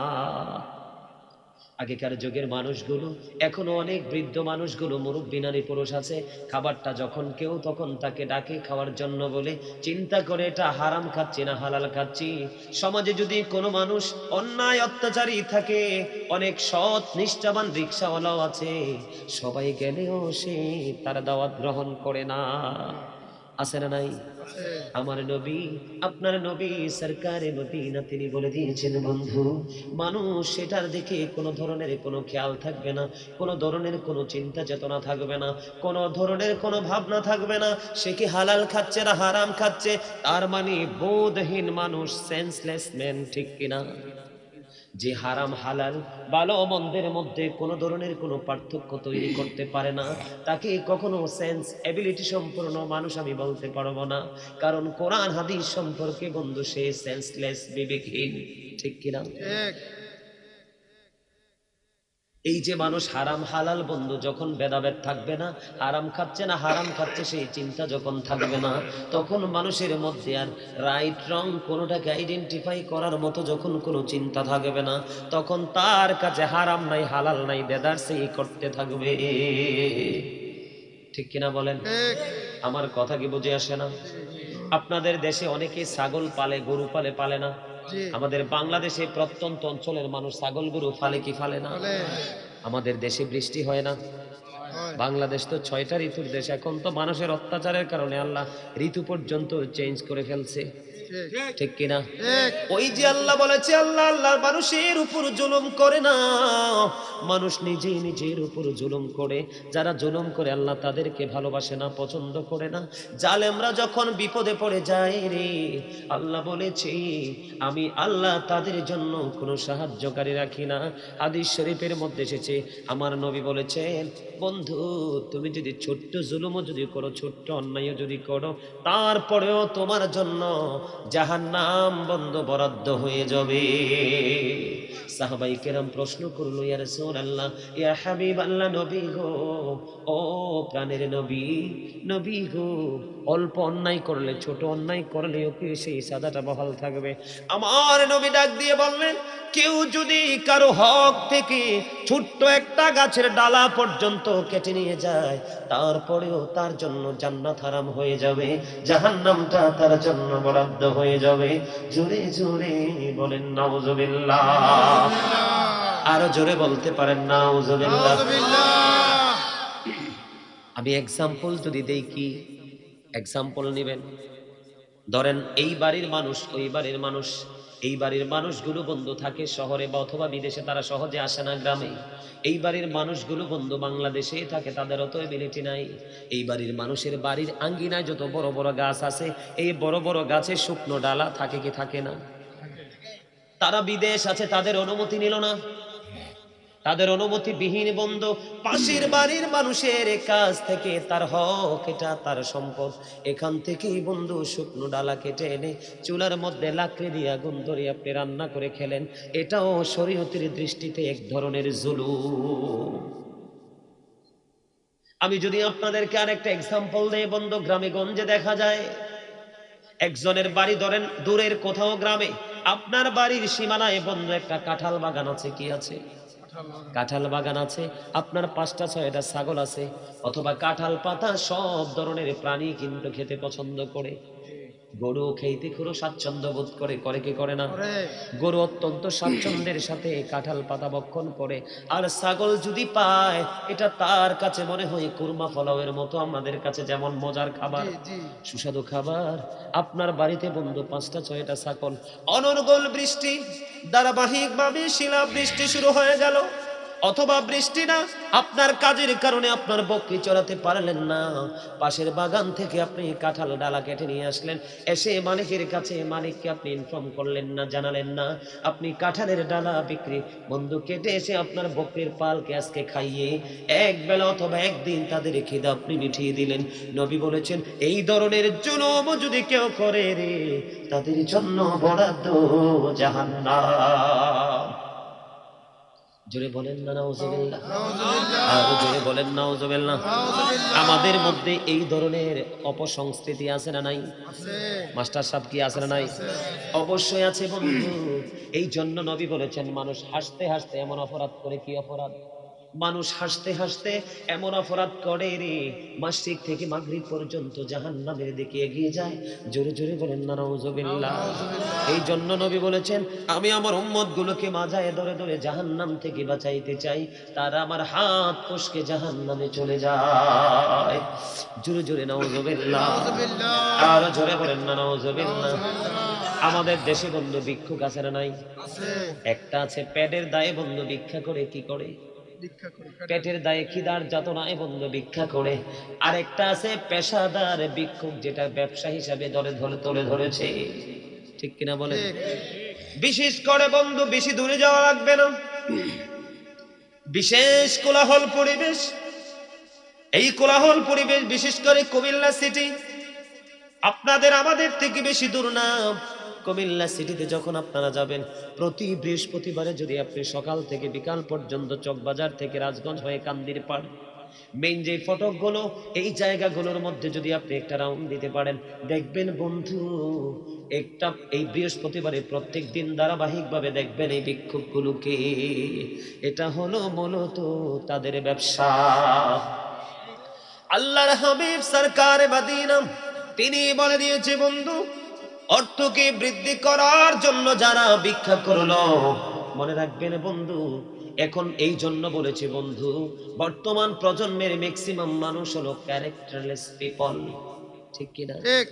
আগেকার যুগের মানুষগুলো, এখনো অনেক বৃদ্ধ মানুষগুলো, মুরব্বী নারী পুরুষ আছে, খাবারটা যখন কেউ তখন তাকে ডাকে খাওয়ার জন্য বলে চিন্তা করে এটা হারাম খাচ্ছি না হালাল খাচ্ছি। সমাজে যদি কোনো মানুষ অন্যায় অত্যাচারী থাকে, অনেক সৎ নিষ্ঠাবান রিকশাওয়ালাও আছে, সবাই গেলেও সে তার দাওয়াত গ্রহণ করে না। আছে না নাই? আছে। আমার নবী, আপনার নবী সরকারে মদিনা, তিনি বলে দিয়েছেন বন্ধু, মানুষ সেটার দিকে কোনো ধরনের কোনো খেয়াল থাকবে না, কোনো ধরনের কোনো চিন্তা চেতনা থাকবে না, কোনো ধরনের কোনো ভাবনা থাকবে না, সে কি হালাল খাচ্ছে না হারাম খাচ্ছে, তার মানে বোধহীন মানুষ, সেন্সলেস ম্যান, ঠিক কিনা? যে হারাম হালাল ভালো মন্দের মধ্যে কোনো ধরনের কোনো পার্থক্য তৈরি করতে পারে না, তাকে কখনো সেন্স এবিলিটি সম্পূর্ণ মানুষ আমি বলতে পারবো না। কারণ কোরআন হাদিস সম্পর্কে বন্ধু সে সেন্সলেস, বিবেকহীন, ঠিক কিনা? ঠিক। এই যে মানুষ হারাম হালাল বন্ধু যখন ভেদাভেদ থাকবে না, হারাম খাচ্ছে না হারাম খাচ্ছে সেই চিন্তা যখন থাকবে না, তখন মানুষের মধ্যে আর রাইট রং কোনোটাকে আইডেন্টিফাই করার মতো যখন কোনো চিন্তা থাকবে না, তখন তার কাছে হারাম নাই হালাল নাই, বেদার সেই করতে থাকবে। ঠিক কিনা বলেন? ঠিক। আমার কথা কি বুঝে আসে না? আপনাদের দেশে অনেকে ছাগল পালে, গরু পালে, পালে না? জি। আমাদের বাংলাদেশে প্রত্যন্ত অঞ্চলের মানুষ ছাগল গরু ফালে কি ফালে না? বলে। আমাদের দেশে বৃষ্টি হয় না? হয়। বাংলাদেশ তো ৬টা ঋতুর দেশ। এখন তো মানুষের অত্যাচারের কারণে আল্লাহ ঋতু পর্যন্ত চেঞ্জ করে ফেলছে। ঠিক। ঠিক কিনা? ঠিক। ওই যে আল্লাহ বলেছে, আল্লাহ মানুষের উপর জুলুম করে না, মানুষ নিজেই নিজের উপর জুলুম করে। যারা জুলুম করে আল্লাহ তাদেরকে ভালোবাসে না, পছন্দ করে না। জালেমরা যখন বিপদে পড়ে যায় রে, আল্লাহ বলেছে আমি আল্লাহ তাদের জন্য কোনো সাহায্যকারী রাখি না। হাদিস শরীফের মধ্যে এসেছে, আমার নবী বলেছেন, বন্ধু তুমি যদি ছোট্ট জুলুমও যদি করো, ছোট্ট অন্যায়ও যদি করো, তারপরেও তোমার জন্য জাহান্নাম বন্ধ বরাদ্দ হয়ে যাবে। সাহাবাই কেরাম প্রশ্ন করলো, ইয়া রাসূলুল্লাহ, ইয়া হাবিবাল্লাহ, নবী গো, ও প্রাণের নবী, নবী গো, অল্প অন্যায় করলে, ছোট অন্যায় করলেও কি সেই সাজাটা বহাল থাকবে? আমার নবী ডাক দিয়ে বললেন, কেউ যদি কারো হক থেকে ছোট্ট একটা গাছের ডালা পর্যন্ত কেটে নিয়ে যায়, তারপরেও তার জন্য জান্নাত হারাম হয়ে যাবে, জাহান্নামটা তার জন্য বরাদ্দ হয়ে যাবে। জোরে জোরে বলেন নাউজুবিল্লাহ। আরো জোরে বলতে পারেন নাউজুবিল্লাহ। নাউজুবিল্লাহ। আমি এক্সাম্পল যদি দেই, কি এক্সাম্পল নেবেন? ধরেন এই বাড়ির মানুষ, ওই বাড়ির মানুষ, এই বাড়ির মানুষগুলো বন্ধু থাকে শহরে বা অথবা বিদেশে, তারা সহজে আসে না গ্রামে। এই বাড়ির মানুষগুলো বন্ধু বাংলাদেশেই থাকে, তাদের অত এবিলিটি নাই। এই বাড়ির মানুষের বাড়ির আঙ্গিনায় যত বড় বড় গাছ আছে, এই বড় বড় গাছের শুকনো ডালা থাকে কি থাকে না? তারা বিদেশ আছে, তাদের অনুমতি নিল না, তাদের অনুমতি বিহীন বন্ধু পাশের বাড়ির মানুষের কাছ থেকে তার হক, এটা তার সম্পদ, এখান থেকেই বন্ধু শুকনো ডালা কেটে এনে চুলার মধ্যে লাকড়ি দিয়ে আগুন ধরিয়ে আপনি রান্না করে খেলেন, এটাও শরীয়তের দৃষ্টিতে এক ধরনের জুলুম। আমি যদি আপনাদেরকে আরেকটা এক্সাম্পল দেই বন্ধু, গ্রামে গঞ্জে দেখা যায় একজনের বাড়ি, ধরেন দূরের কোথাও গ্রামে, আপনার বাড়ির সীমানায় বন্ধু একটা কাঁঠাল বাগান আছে, কি আছে? কাঁঠাল বাগান আছে, আপনার ৫টা ৬টা ছাগল আছে, অথবা কাঁঠাল পাতা সব ধরনের প্রাণী কিন্তু খেতে পছন্দ করে। গরু খেতে খুব স্বাচ্ছন্দ্য বোধ করে, করে কি করে না? করে। গরু অত্যন্ত স্বাচ্ছন্দ্যের সাথে কাঁঠাল পাতা ভক্ষণ করে। আর ছাগল যদি পায়, এটা তার কাছে মনে হয় কুরমা ফলাওয়ের মতো, আমাদের কাছে যেমন মজার খাবার, জি, জি। সুস্বাদু খাবার। আপনার বাড়িতে বন্ধু ৫টা ৬টা ছাগল, অনর্গল বৃষ্টি, ধারাবাহিকভাবে শিলা বৃষ্টি শুরু হয়ে গেল, অথবা বৃষ্টি না, আপনার কাজের কারণে আপনার বকরি চড়াতে পারলেন না, পাশের বাগান থেকে আপনি কাঁঠাল ডালা কেটে নিয়ে আসলেন, এসে মালিকের কাছে মালিককে আপনি ইনফর্ম করলেন না, জানালেন না, আপনি কাঁঠালের ডালা বিক্রি বন্ধু কেটে এসে আপনার বকরির পালকে আজকে খাইয়ে এক বেলা অথবা একদিন তাদের খিদা আপনি মিটিয়ে দিলেন। নবী বলেছেন, এই ধরনের জুলুম যদি কেউ করে রে, তাদের জন্য বরাদ্দ জাহান্নাম। জোরে বলেন না নাউজুবিল্লাহ। নাউজুবিল্লাহ। আরো জোরে বলেন নাউজুবিল্লাহ। নাউজুবিল্লাহ। আমাদের মধ্যে এই ধরনের অপসংস্কৃতি আছে না নাই? আছে। মাস্টার সাহেব কি আছে না নাই? আছে। অবশ্যই আছে বন্ধু। এই জন্য নবী বলেছেন, মানুষ হাসতে হাসতে এমন অপরাধ করে, কি অপরাধ? মানুষ হাসতে হাসতে এমন অপরাধ করে রে, মাসরিক থেকে মাগরিব পর্যন্ত জাহান্নামের দিকে এগিয়ে যায়। জোরে জোরে বলেন না নাউজুবিল্লাহ। এই জন্য নবী বলেছেন, আমি আমার উম্মত গুলোকে মাজায় ধরে ধরে জাহান্নাম থেকে বাঁচাইতে চাই, তারা আমার হাত ফসকে জাহান্নামে চলে যায়। জোরে জোরে নাউজুবিল্লাহ। নাউজুবিল্লাহ। আর জোরে বলেন না নাউজুবিল্লাহ। নাউজুবিল্লাহ। আমাদের দেশে বন্ধু ভিক্ষুক আছে না নাই? আছে। একটা আছে পেটের দায়ে বন্ধু ভিক্ষা করে, কি করে? দীক্ষা করে। পেটের দায়ে খিদার যাতনায় বন্ধু ভিক্ষা করে। আরেকটা আছে পেশাদার ভিক্ষুক, যেটা ব্যবসা হিসাবে তুলে ধরেছে। ঠিক কিনা বলেন? ঠিক। বিশেষ করে বন্ধু বেশি দূরে যাওয়া লাগবে না, বিশেষ কোলাহল পরিবেশ, এই কোলাহল পরিবেশ বিশেষ করে কুমিল্লা সিটি, আপনাদের আমাদের থেকে বেশি দূর না। কুমিল্লা সিটিতে যখন আপনারা যাবেন, প্রতি বৃহস্পতিবারে যদি আপনি সকাল থেকে বিকাল পর্যন্ত চকবাজার থেকে রাজগঞ্জ হয়ে কান্দির পাড়, মেইন যে ফটকগুলো, এই জায়গাগুলোর মধ্যে যদি আপনি একটা রাউন্ড দিতে পারেন, দেখবেন বন্ধু একটা এই বৃহস্পতিবারে প্রত্যেক দিন ধারাবাহিকভাবে দেখবেন এই ভিক্ষুকগুলোকে। এটা হলো মূলত তাদের ব্যবসা। আল্লাহর হাবিব সরকারে মদিনা তিনি বলে দিয়েছে বন্ধু, অর্থকে বৃদ্ধি করার জন্য যারা ভিক্ষা করলো, মনে রাখবেন বন্ধু, এখন এই জন্য বলেছে বন্ধু, বর্তমান প্রজন্মের ম্যাক্সিমাম মানুষ হলো ক্যারেক্টারলেস পিপল, ঠিক কিনা? ঠিক।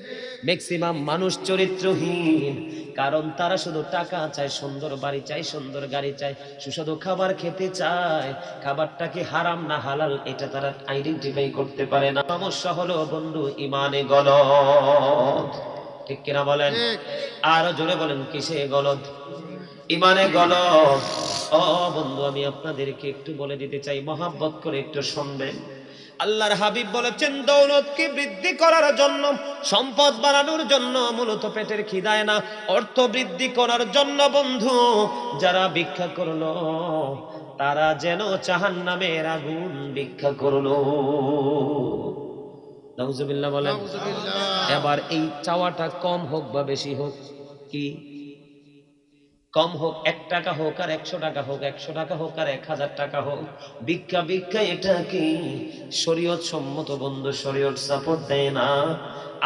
ম্যাক্সিমাম মানুষ চরিত্রহীন, কারণ তারা শুধু টাকা চায়, সুন্দর বাড়ি চায়, সুন্দর গাড়ি চায়, সুস্বাদু খাবার খেতে চায়, খাবারটা কি হারাম না হালাল এটা তারা আইডেন্টিফাই করতে পারে না। সমস্যা হলো বন্ধু ইমানে গলদ, ঠিক কিনা বলেন? ঠিক। আরো জোরে বলেন, কিসে গলদ? ইমানে গলদ। ও বন্ধু, আমি আপনাদেরকে একটু বলে দিতে চাই, মহাব্বত করে একটু শুনবেন। আল্লাহর হাবিব বলেছেন, দৌলতকে বৃদ্ধি করার জন্য, সম্পদ বাড়ানোর জন্য, মূলত পেটের খিদায় না, অর্থ বৃদ্ধি করার জন্য বন্ধু যারা ভিক্ষা করলো, তারা যেন জাহান্নামের আগুন ভিক্ষা করলো। নাউজুবিল্লাহ বলেন। নাউজুবিল্লাহ। এবার এই চাওয়াটা কম হোক বা বেশি হোক, কি কম হোক, 1 টাকা হোক আর 100 টাকা হোক, 100 টাকা হোক আর 1000 টাকা হোক, ভিক্ষা ভিক্ষা এটা কি শরীয়ত সম্মত বন্ধু? শরীয়ত সাপোর্ট দেয় না।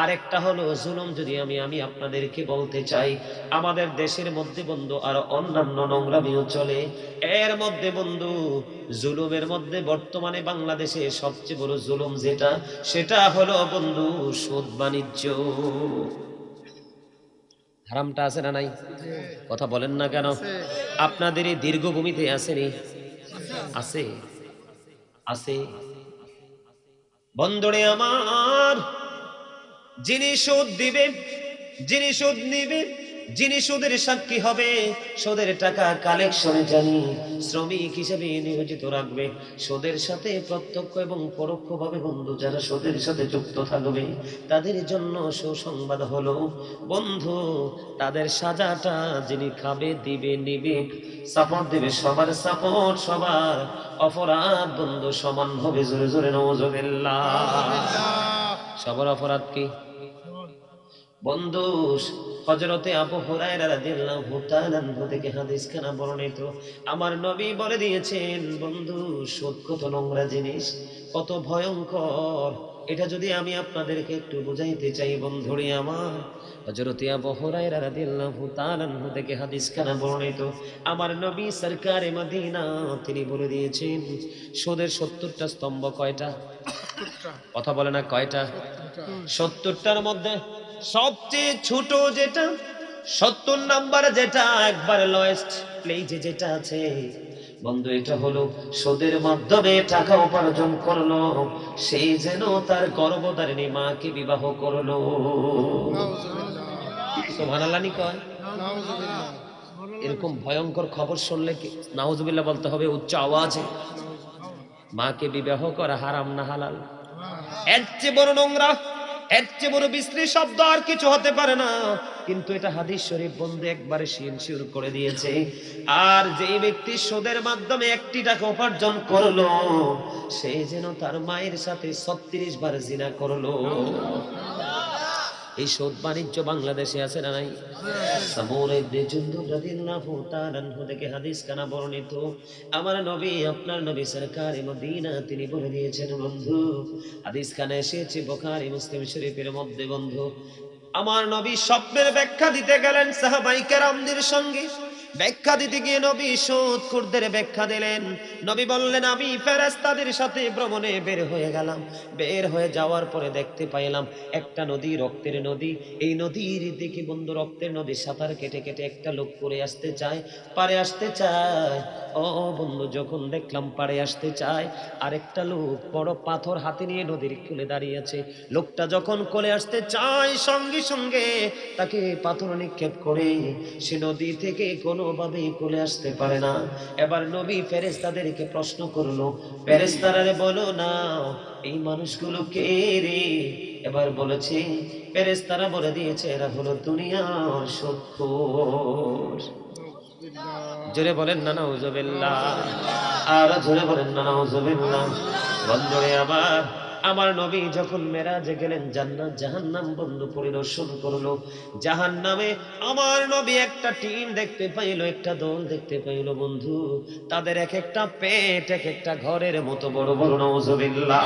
আরেকটা হলো জুলুম। যদি আমি আপনাদেরকে বলতে চাই, আমাদের দেশের মধ্যে বন্ধু আরো অন্যান্য নোংরামিও চলে, এর মধ্যে বন্ধু জুলুমের মধ্যে বর্তমানে বাংলাদেশে সবচেয়ে বড় জুলুম যেটা, সেটা হলো বন্ধু সুদ বাণিজ্য। হারামটা আছে না নাই? কথা বলেন না কেন? আছে। আপনাদের এই দীর্ঘভূমিতে আসেনি? আছে, আছে। বন্ধুরে আমার, যিনি সুদ দিবে, যিনি সুদ নিবে, যিনি সুদের সাক্ষী হবে, সুদের টাকা কালেকশনে জানি শ্রমিক হিসেবে নিয়োজিত রাখবে, সুদের সাথে প্রত্যক্ষ এবং পরোক্ষভাবে বন্ধু যারা সুদের সাথে যুক্ত থাকবে, তাদের জন্য সুসংবাদ হলো বন্ধু, তাদের সাজাটা যিনি খাবে, দিবে, নিবে, সাপোর্ট দেবে, সবার সাপোর্ট, সবার অপরাধ বন্ধু সমান হবে। জোরে জোরে নাউজুবিল্লাহ। সবার অপরাধ কি বন্ধু? হযরতে আবু হুরায়রা রাদিয়াল্লাহু তাআলা আনহু থেকে হাদিসখানা বর্ণিত, আমার নবী বলে দিয়েছেন বন্ধু, সুদ কত নোংরা জিনিস, কত ভয়ঙ্কর, এটা যদি আমি আপনাদেরকে একটু বুঝাইতে চাই বন্ধুরে আমার, হযরতে আবু হুরায়রা রাদিয়াল্লাহু তাআলা আনহু থেকে হাদিসখানা বর্ণিত, আমার নবী সরকারে মদিনা তিনি বলে দিয়েছেন, সুদের 70টা স্তম্ভ। কয়টা? কথা বলে না, কয়টা? 70টার মধ্যে সবচেয়ে ছোট যেটা, 70 নাম্বার যেটা, একবার লয়েস্ট প্লেজে যেটা আছে বন্ধু, এটা হলো সুদের মাধ্যমে টাকা উপার্জন করলো, সেই যেন তার গর্ভধারিণী মাকে বিবাহ করলো। সুবহানাল্লাহ নি কয়? এরকম ভয়ঙ্কর খবর শুনলে কি নাউজুবিল্লাহ বলতে হবে উচ্চ আওয়াজে? মাকে বিবাহ করা হারাম না হালাল? এর চেয়ে বড় নোংরা, এর চেয়ে বড় বিশ্রী শব্দ আর কিছু হতে পারে না। কিন্তু এটা হাদিস শরীফ বন্ধু একবারে শিরশির করে দিয়েছে। আর যেই ব্যক্তি সুদের মাধ্যমে 1 টাকা উপার্জন করলো, সে যেন তার মায়ের সাথে 36 বার জিনা করলো। এই সুদ বাণিজ্য বাংলাদেশে আছে না নাই? সামুর ইবনে জুনদুব রাদিয়াল্লাহু তাআলা আনহু থেকে হাদিসখানা বর্ণিত, আমার নবী, আপনার নবী সরকারে মদিনা তিনি বলে দিয়েছেন বন্ধু, হাদিসখানে এসেছে বুখারী মুসলিম শরীফের মধ্যে বন্ধু, আমার নবী স্বপ্নের ব্যাখ্যা দিতে গেলেন সাহাবায়ে কেরামদের সঙ্গে, ব্যাখ্যা দিতে গিয়ে নবী সুদখোরদের ব্যাখ্যা দিলেন। নবী বললেন, আমি ফেরেশতাদের সাথে ভ্রমণে বের হয়ে গেলাম, বের হয়ে যাওয়ার পরে দেখতে পাইলাম একটা নদী, রক্তের নদী, এই নদীর দিকে বন্ধু রক্তের নদী সাঁতার কেটে কেটে একটা লোক করে আসতে চায়, পারে আসতে চায়। ও বন্ধু, যখন দেখলাম পারে আসতে চায়, আরেকটা লোক বড় পাথর হাতে নিয়ে নদীর কূলে দাঁড়িয়ে আছে, লোকটা যখন কোলে আসতে চায় সঙ্গে সঙ্গে তাকে পাথর নিক্ষেপ করে সে নদী থেকে কোনোভাবেই কোলে আসতে পারে না। এবার নবী ফেরেশতাদেরকে প্রশ্ন করলো, ফেরেশতারা বলো না এই মানুষগুলো কে রে? এবার বলেছে, ফেরেশতারা বলে দিয়েছে এরা হলো দুনিয়ার সুদখোর। জোরে বলেন না নাউজুবিল্লাহ, আর জোরে বলেন না নাউজুবিল্লাহ। বন্ধুরে আমার নবী যখন মেরাজে গেলেন, জান্নাত জাহান্নাম বন্ধু পরিদর্শন করলো, জাহান্নামে আমার নবী একটা টিন দেখতে পাইলো, একটা দল দেখতে পাইলো বন্ধু, তাদের এক একটা পেট এক একটা ঘরের মতো বড় বড়। নাউজুবিল্লাহ।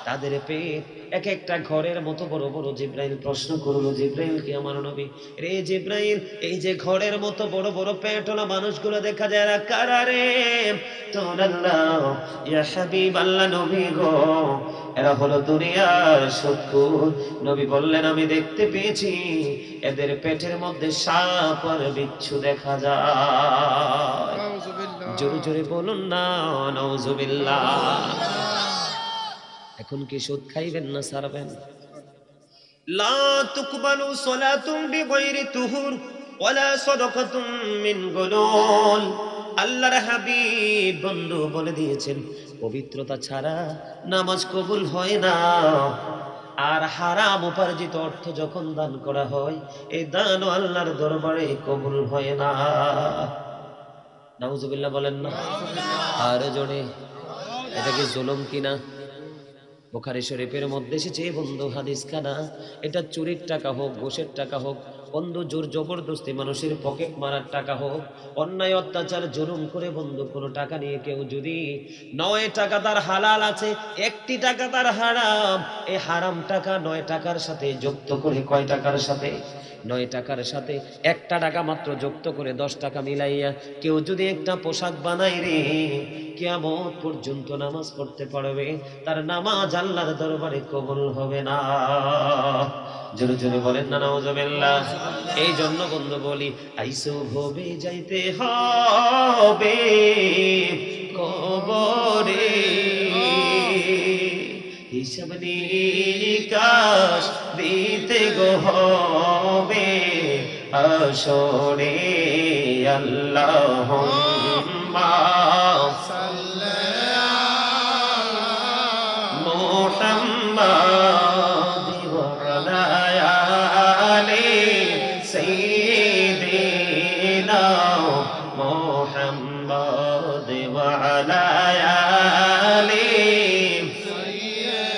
তাদের পেট এক একটা ঘরের মতো বড় বড়। জিব্রাইল প্রশ্ন করলো, জিব্রাইল কি আমার নবী, রে জিব্রাইল, এই যে ঘরের মতো বড় বড় পেটওয়ালা মানুষগুলো দেখা যায় এরা কারা রে? তোর আল্লাহ, ইয়া হাবিব আল্লাহ নবী গো, এরা হলো দুনিয়ার শত্রু। নবী বললেন, আমি দেখতে পেয়েছি এদের পেটের মধ্যে সাপ আর বিচ্ছু দেখা যায়। নাউজুবিল্লাহ। জোরে জোরে বলুন না নাউজুবিল্লাহ। এখন কি সুদ খাইবেন না ছাড়বেন? লা তুকবালু সালাতুম বিগাইরি তুহুর ওয়ালা সাদাকাতুম মিন গুলুল। আল্লাহর হাবিব বন্ধু বলে দিয়েছেন, পবিত্রতা ছাড়া নামাজ কবুল হয় না। আর হারাম উপার্জিত অর্থ যখন দান করা হয়, এই দানও আল্লাহর দরবারে কবুল হয় না। নাউজুবিল্লাহ বলেন না। আর জোরে, এটা কি জুলুম কিনা? বুখারী শরীফের মধ্যে এসেছে বন্ধু হাদিস খানা। এটা চুরির টাকা হোক, ঘুষের টাকা হোক, বন্ধু জোর জবরদস্তি মানুষের পকেট মারার টাকা হোক, অন্যায় অত্যাচার জুলুম করে বন্ধু কোনো টাকা নিয়ে কেউ যদি 9 টাকা তার হালাল আছে, 1টি টাকা তার হারাম, এই হারাম টাকা 9 টাকার সাথে যুক্ত করে, কয় টাকার সাথে? 9 টাকার সাথে 1টা টাকা মাত্র যুক্ত করে 10 টাকা মিলাইয়া কেউ যদি একটা পোশাক বানায় রে, কিয়ামত পর্যন্ত নামাজ পড়তে পারবে, তার নামাজ আল্লাহর দরবারে কবুল হবে না। জোরে জোরে বলেন না নাউজুবিল্লাহ। এই জন্য বন্ধু বলি, আইসো ভবে যাইতে হবে কবরে, হিসাব নিকাশ দিতে গো হবে আসরে। আল্লাহুম্মা মুহাম্মাদ ওয়া আলা আলি সাইয়্যিদিনা মুহাম্মাদ ওয়া আলা আলি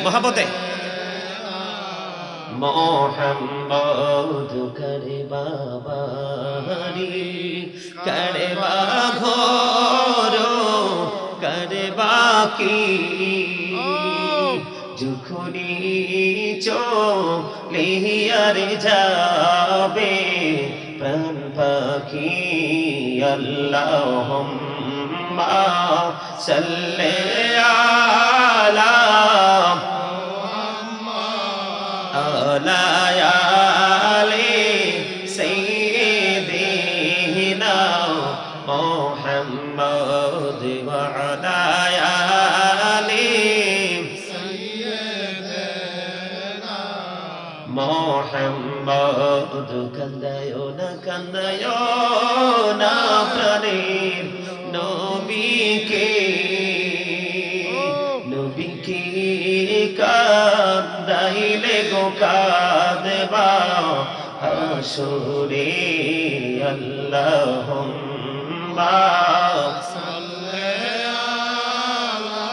মহব্বতে মোহাম্মদ করে বাবারি, করে বাঘর, করে বাকি যখনি চলিয়ার যাবে প্রাণ পাখি। আল্লাহুম্মা সাল্লি আলা আলি সাইয়্যিদিনা মুহাম্মাদ ওয়া আলা আলি সাইয়্যিদিনা মুহাম্মাদ। কান্দায়ো না প্রাণের নবীকে, নবীকে কান্দাইলে গো কাঁদবা হাসরে। আল্লাহুম্মা সাল্লি আলা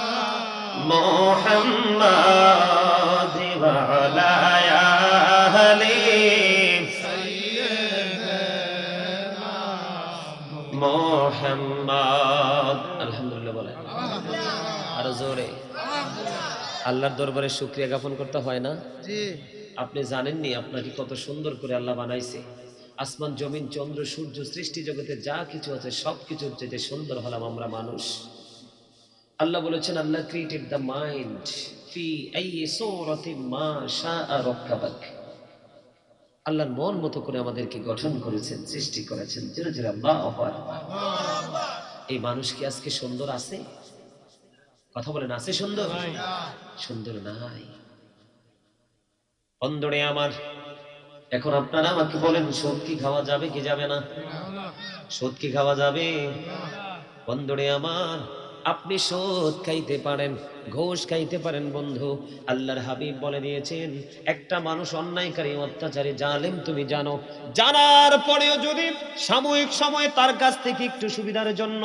মুহাম্মাদ ওয়া আলা আলি সাইয়্যিদিনা মুহাম্মাদ। আলহামদুলিল্লাহ বলেন আর জোরে। আল্লাহর দরবারে শুকরিয়া জ্ঞাপন করতে হয় না? জি। আপনি জানেননি আপনাকে কত সুন্দর করে আল্লাহ বানাইছে। আসমান জমিন চন্দ্র সূর্য সৃষ্টি জগতে যা কিছু আছে সব কিছুর চেয়ে সুন্দর হলাম আমরা মানুষ। আল্লাহ বলেছেন, আল্লাহ ক্রিয়েটেড দ্য মাইন্ড ফি আইয়ি সূরাতিন মা শাআ রাক্কাবাক। আল্লাহর মন মতো করে আমাদেরকে গঠন করেছেন, সৃষ্টি করেছেন। জোরে জোরে আল্লাহু আকবার। এই মানুষ কি আজকে সুন্দর আছে? কথা বলেন, আছে সুন্দর? সুন্দর নাই। বন্ধুরে আমার, এখন আপনারা আমাকে বলেন, সুদ কি খাওয়া যাবে কি যাবে না? সুদ কি খাওয়া যাবে? বন্ধুরে আমার, আপনি সুদ খাইতে পারেন, ঘুষ খাইতে পারেন বন্ধু। আল্লাহর হাবিব বলে দিয়েছেন, একটা মানুষ অন্যায়কারী, অত্যাচারী, জালেম তুমি জানো, জানার পরেও যদি সাময়িক সময়ে তার কাছ থেকে একটু সুবিধার জন্য,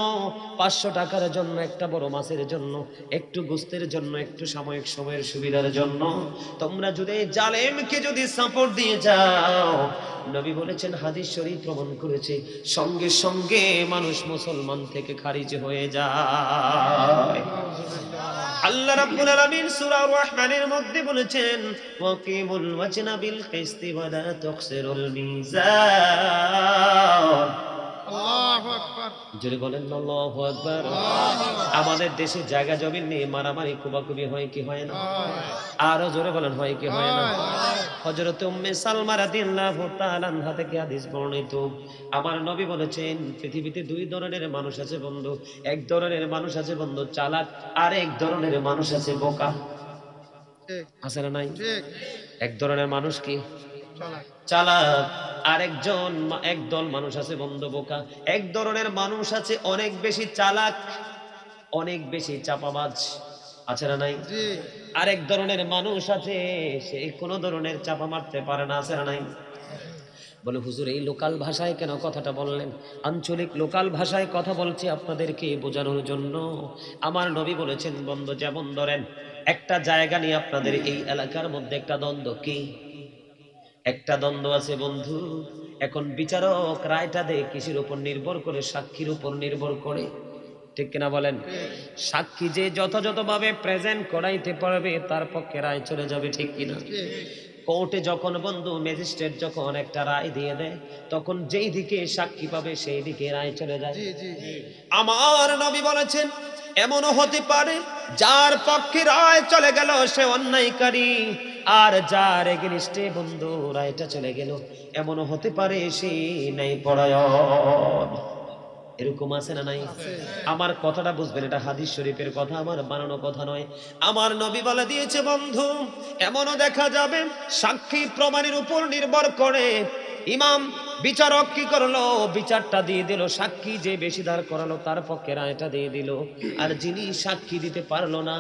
500 টাকার জন্য, একটা বড় মাছের জন্য, একটু গোস্তের জন্য, একটু সাময়িক সময়ের সুবিধার জন্য তোমরা যদি জালেমকে যদি সাপোর্ট দিয়ে যাও, নবী বলেছেন, হাদিস শরীফ প্রমাণ করেছে, সঙ্গে সঙ্গে মানুষ মুসলমান থেকে খারিজ হয়ে যায়। আল্লাহ রাব্বুল আলামিন সূরা আর-রাহমানের মধ্যে বলেছেন, ওয়াকিমুল ওয়াজনা বিল কিসতি ওয়া লা তুখসিরুল মিজান। আল্লাহু আকবার। জোরে বলেন আল্লাহু আকবার। আমাদের দেশে জায়গা জমি নিয়ে মারামারি কুবাকুবি হয় কি হয় না? আরো জোরে বলেন, হয় কি হয় না? হযরত উম্মে সালমা রাদিয়াল্লাহু তাআলা আনহা থেকে হাদিস বর্ণিত, আমার নবী বলেছেন, পৃথিবীতে দুই ধরনের মানুষ আছে বন্ধু। এক ধরনের মানুষ আছে বন্ধু চালাক, আর এক ধরনের মানুষ আছে বোকা। ঠিক আছে না নাই? ঠিক। এক ধরনের মানুষ কি চলা। চালাক, একদল মানুষ আছে বন্ধু বোকা। এক ধরনের মানুষ আছে অনেক বেশি চালাক, অনেক বেশি চাপাবাজ। আছে না নাই? জি। আরেক ধরনের মানুষ আছে, সে কোনো ধরনের চাপা মারতে পারে না। আছে না নাই? বলে, হুজুর এই লোকাল ভাষায় কেন কথাটা বললেন? আঞ্চলিক লোকাল ভাষায় কথা বলছি আপনাদেরকে বোঝানোর জন্য। আমার নবী বলেছেন বন্ধু, যেমন ধরেন একটা জায়গা নিয়ে আপনাদের এই এলাকার মধ্যে একটা দ্বন্দ্ব, কি একটা দ্বন্দ্ব আছে বন্ধু। এখন বিচারক রায়টা দেয় কিসের উপর নির্ভর করে? সাক্ষীর উপর নির্ভর করে। ঠিক কিনা বলেন? সাক্ষী যে যথাযথভাবে প্রেজেন্ট করাইতে পারবে তার পক্ষে রায় চলে যাবে। ঠিক কিনা? ঠিক। কোর্টে যখন বন্ধু ম্যাজিস্ট্রেট যখন একটা রায় দিয়ে দেয়, তখন যেই দিকে সাক্ষী পাবে সেই দিকে রায় চলে যায়। জি জি জি। আমার নবী বলেছেন, এমনও হতে পারে যার পক্ষে রায় চলে গেল সে অন্যায়কারী, আর যার এগেইনস্টে বন্ধু রায়টা চলে গেল এমনও হতে পারে সে ন্যায়পরায়ণ। এরকম আছে না নাই? আমার কথাটা বুঝবেন, এটা হাদিস শরীফের কথা, আমার বানানো কথা নয়। আমার নবী বলে দিয়েছে বন্ধু, এমনও দেখা যাবে সাক্ষী প্রমাণের উপর নির্ভর করে ইমাম বিচারক কি করলো? বিচারটা দিয়ে দিল, সাক্ষী যে বেশি দাঁড় করালো তার পক্ষে রায়টা দিয়ে দিল। আর যিনি সাক্ষী দিতে পারলো না,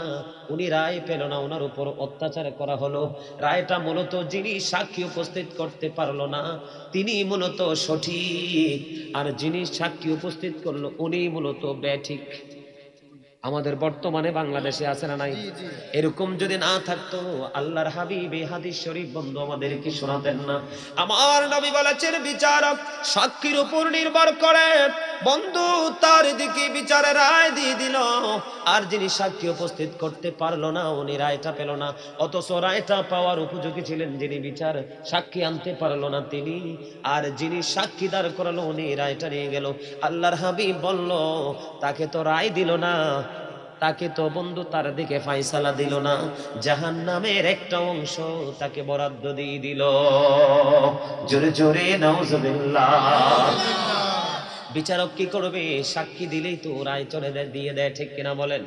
উনি রায় পেল না, ওনার উপর অত্যাচার করা হলো। রায়টা মূলত যিনি সাক্ষী উপস্থিত করতে পারলো না তিনি মূলত সঠিক, আর যিনি সাক্ষী উপস্থিত করলো উনি মূলত ব্যাঠিক। আমাদের বর্তমানে বাংলাদেশে আছে না নাই? জি জি। এরকম যদি না থাকতো আল্লাহর হাবিব এই হাদিস শরীফ বন্ধু আমাদেরকে শোনাতেন না। আমার নবী বলেছেন, বিচারক সাক্ষীর উপর নির্ভর করে বন্ধু তার দিকে বিচারে রায় দিয়ে দিল, আর যিনি সাক্ষী উপস্থিত করতে পারলো না উনি রায়টা পেল না। অথচ রায়টা পাওয়ার উপযোগী ছিলেন যিনি বিচার সাক্ষী আনতে পারলো না তিনি, আর যিনি সাক্ষী দাঁড় করালো উনি রায়টা নিয়ে গেল। আল্লাহর হাবিব বলল, তাকে তো রায় দিল না, তাকে তো বন্ধু তার দিকে ফায়সালা দিল না, জাহান্নামের একটা অংশ তাকে বরাদ্দ দিয়ে দিল। জোরে জোরে নাউজুবিল্লাহ। বিচারক কি করবে? সাক্ষী দিলেই তো রায় চলে দিয়ে দেয়। ঠিক কিনা বলেন?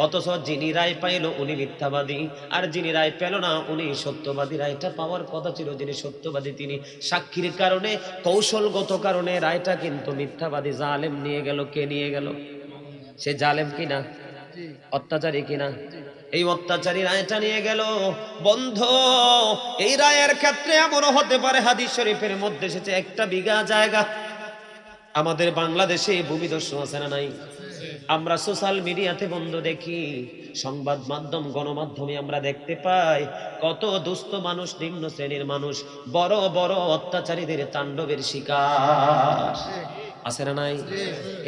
অথচ যিনি রায় পাইল উনি মিথ্যাবাদী, আর যিনি রায় পেল না উনি সত্যবাদী। রায়টা পাওয়ার কথা ছিল যিনি সত্যবাদী তিনি সাক্ষীর কারণে, কৌশলগত কারণে রায়টা কিন্তু মিথ্যাবাদী জালেম নিয়ে গেল। কে নিয়ে গেল? সে জালেম কিনা? জি অত্যাচারী কিনা? জি। এই অত্যাচারী রায়টা নিয়ে গেল। বন্ধ এই রায়ের ক্ষেত্রে এমনও হতে পারে, হাদিস শরীফের মধ্যে এসেছে, একটা বিঘা জায়গা। আমাদের বাংলাদেশে ভূমিদস্যু আছে না নাই? আমরা সোশ্যাল মিডিয়াতে বন্ধু দেখি, সংবাদ মাধ্যম গণমাধ্যমে আমরা দেখতে পাই কত দুস্থ মানুষ, নিম্ন শ্রেণীর মানুষ বড় বড় অত্যাচারীদের তাণ্ডবের শিকার। আছে না নাই?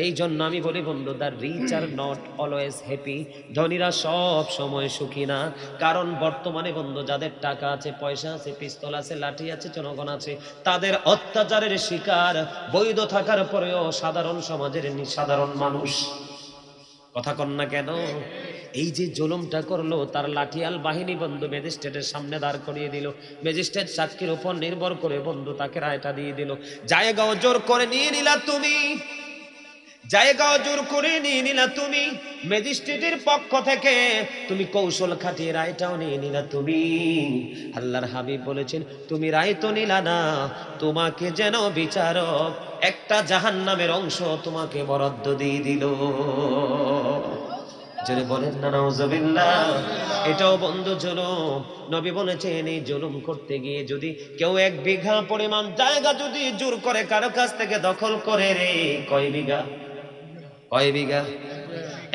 এই জন্য আমি বলি বন্ধু, the rich are not always happy. ধনীরা সব সময় সুখী না। কারণ বর্তমানে বন্ধু যাদের টাকা আছে, পয়সা আছে, পিস্তল আছে, লাঠি আছে, জনগণ আছে, তাদের অত্যাচারের শিকার বৈধ থাকার পরেও সাধারণ সমাজের সাধারণ মানুষ। কথা কন না কেন? এই যে জুলুমটা করলো, তার লাঠিয়াল বাহিনী বন্ধু ম্যাজিস্ট্রেটের সামনে দাঁড় করিয়ে দিল। ম্যাজিস্ট্রেট সাক্ষীর উপর নির্ভর করে বন্ধু তাকে রায়টা দিয়ে দিল। জায়গাও জোর করে নিয়ে নিলা তুমি, জায়গাও জোর করে নিয়ে নিলা তুমি ম্যাজিস্ট্রেটের পক্ষ থেকে, তুমি কৌশল খাটিয়ে রায়টাও নিয়ে নিলা তুমি। আল্লাহর হাবিব বলেছেন, তুমি রায় তো নিলা না, তোমাকে যেন বিচারক একটা জাহান্নামের অংশ তোমাকে বরাদ্দ দিয়ে দিল। জোরে বলেন না নাউজুবিল্লাহ। এটাও বন্ধু জুলুম। নবী বলেছেন, এই জুলুম করতে গিয়ে যদি কেউ 1 বিঘা পরিমাণ জায়গা যদি জোর করে কারো কাছ থেকে দখল করে রে, কয় বিঘা? কয় বিঘা?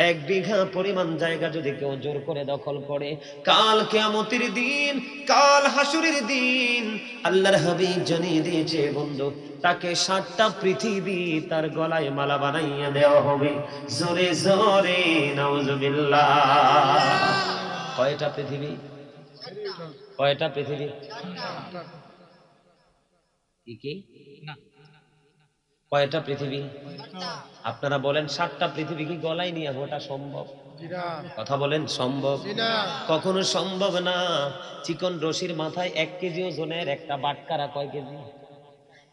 1 বিঘা পরিমাণ জায়গা যদি কেউ জোর করে দখল করে, কাল কিয়ামতের দিন, কাল হাসুরের দিন আল্লাহর হাবিব জানিয়ে দিয়েছে বন্ধু, তাকে 7টা পৃথিবী তার গলায় মালা বানাইয়া দেওয়া হবে। জোরে জোরে নাউজুবিল্লাহ। কয়টা পৃথিবী? কয়টা পৃথিবী? কি কয়টা পৃথিবী? আপনারা বলেন 7টা পৃথিবী কি গলায় নিয়ে ওটা সম্ভব? কথা বলেন সম্ভব? কখনো সম্ভব না। চিকন রশির মাথায় 1 কেজি ওজনের একটা বাটখারা কয় কেজি?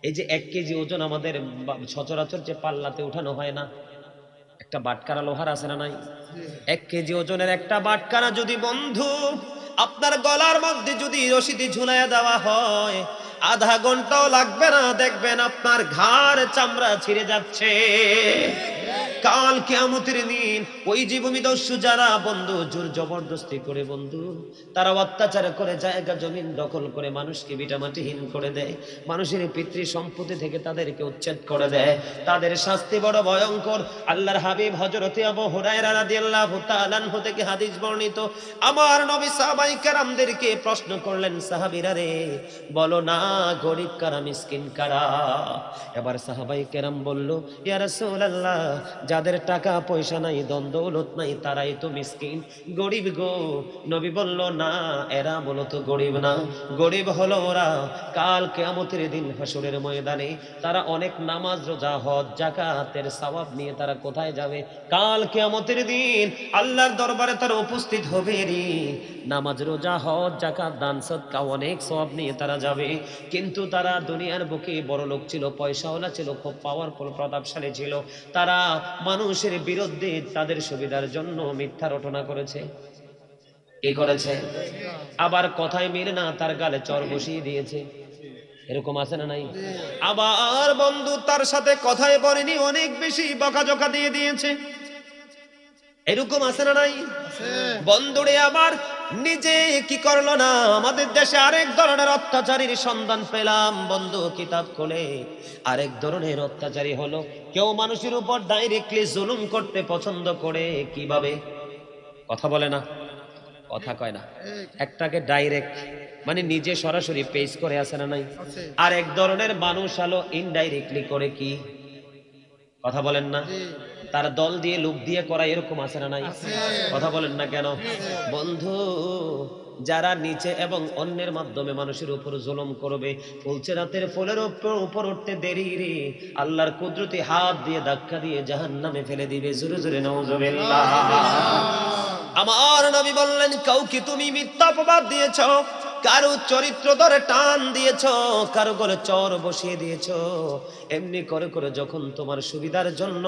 এই যে 1 কেজি ওজন আমাদের সচরাচর যে পাল্লাতে উঠানো হয় না, একটা বাটখারা লোহার আছে না নাই? 1 কেজি ওজনের একটা বাটখারা যদি বন্ধু আপনার গলার মধ্যে যদি রশিদি ঝুলাইয়া দেওয়া হয়, আধা ঘন্টাও লাগবে না, দেখবেন আপনার ঘাড় চামড়া ছিঁড়ে যাচ্ছে। কাল কিয়ামতের দিন ওই জীববিদস্যু যারা বন্ধু জোর জবরদস্তি করে বন্ধু, তারা অত্যাচার করে জায়গা জমিন দখল করে মানুষকে ভিটামাটিহীন করে দেয়, মানুষের পিতৃ সম্পত্তি থেকে তাদেরকে উচ্ছেদ করে দেয়, তাদের শাস্তি বড় ভয়ঙ্কর। আল্লাহর হাবিব হযরতে আবু হুরায়রা রাদিয়াল্লাহু তাআলা আনহু থেকে হাদিস বর্ণিত, আমার নবী সাহাবায়ে কেরামদেরকে প্রশ্ন করলেন, সাহাবীরা রে বলো না গরিব কারা মিসকিন কারা? এবার সাহাবায়ে কেরাম বলল, ইয়া রাসূলুল্লাহ, যাদের টাকা পয়সা নাই, ধন দৌলত নাই, তারাই তো মিসকিন, গরিব গো। নবী বলল, না, এরা মূলত গরিব না, গরিব হলো ওরা কাল কিয়ামতের দিন হাসরের ময়দানে তারা অনেক নামাজ রোজা হজ যাকাতের সওয়াব নিয়ে তারা কোথায় যাবে? কাল কিয়ামতের দিন আল্লাহর দরবারে তারা উপস্থিত হবে রে। নামাজ রোজা হজ যাকাত দান সদকা অনেক সওয়াব নিয়ে তারা যাবে, কিন্তু তারা দুনিয়ার বুকে বড় লোক ছিল, পয়সাওয়ালা ছিল, খুব পাওয়ারফুল প্রতাপশালী ছিল, তারা মানুষের বিরুদ্ধে তাদের সুবিধার জন্য মিথ্যা রটনা করেছে। কি করেছে? আবার কথায় মিলে না, তার গালে চর বসিয়ে দিয়েছে। এরকম আছে না নাই? আবার বন্ধু তার সাথে কথায় বলেনি, অনেক বেশি বকাঝকা দিয়ে দিয়েছে। এরকম আছে না নাই? বন্ধুরে আবার নিজে কি করলো না, আমাদের দেশে আরেক ধরনের অত্যাচারীর সন্ধান পেলাম বন্ধু, কিতাব খুলে। আরেক ধরনের অত্যাচারী হলো কেউ মানুষের উপর ডাইরেক্টলি জুলুম করতে পছন্দ করে। কিভাবে? কথা বলে না, কথা কয় না। একটাকে ডাইরেক্ট মানে নিজে সরাসরি পেজ করে, আছে না নাই? আর এক ধরনের মানুষ হলো ইনডাইরেক্টলি করে। কি কথা বলেন না? তার দল দিয়ে লোক দিয়ে করা, এরকম আছে না নাই? কথা বলেন না কেন? বন্ধু যারা নিচে এবং অন্যের মাধ্যমে মানুষের উপর জুলুম করবে, ফুলছে রাতের ফুলের উপর উঠতে দেরি রে, আল্লাহর কুদরতি হাত দিয়ে ধাক্কা দিয়ে জাহান্নামে ফেলে দিবে। জোরে জোরে নাউজুবিল্লাহ। আমার নবী বললেন, কাউকে তুমি মিথ্যা অপবাদ দিয়েছো, কারো চরিত্র ধরে টান দিয়েছো, কারো গলে চর বসিয়ে দিয়েছো, এমনি করে করে যখন তোমার সুবিধার জন্য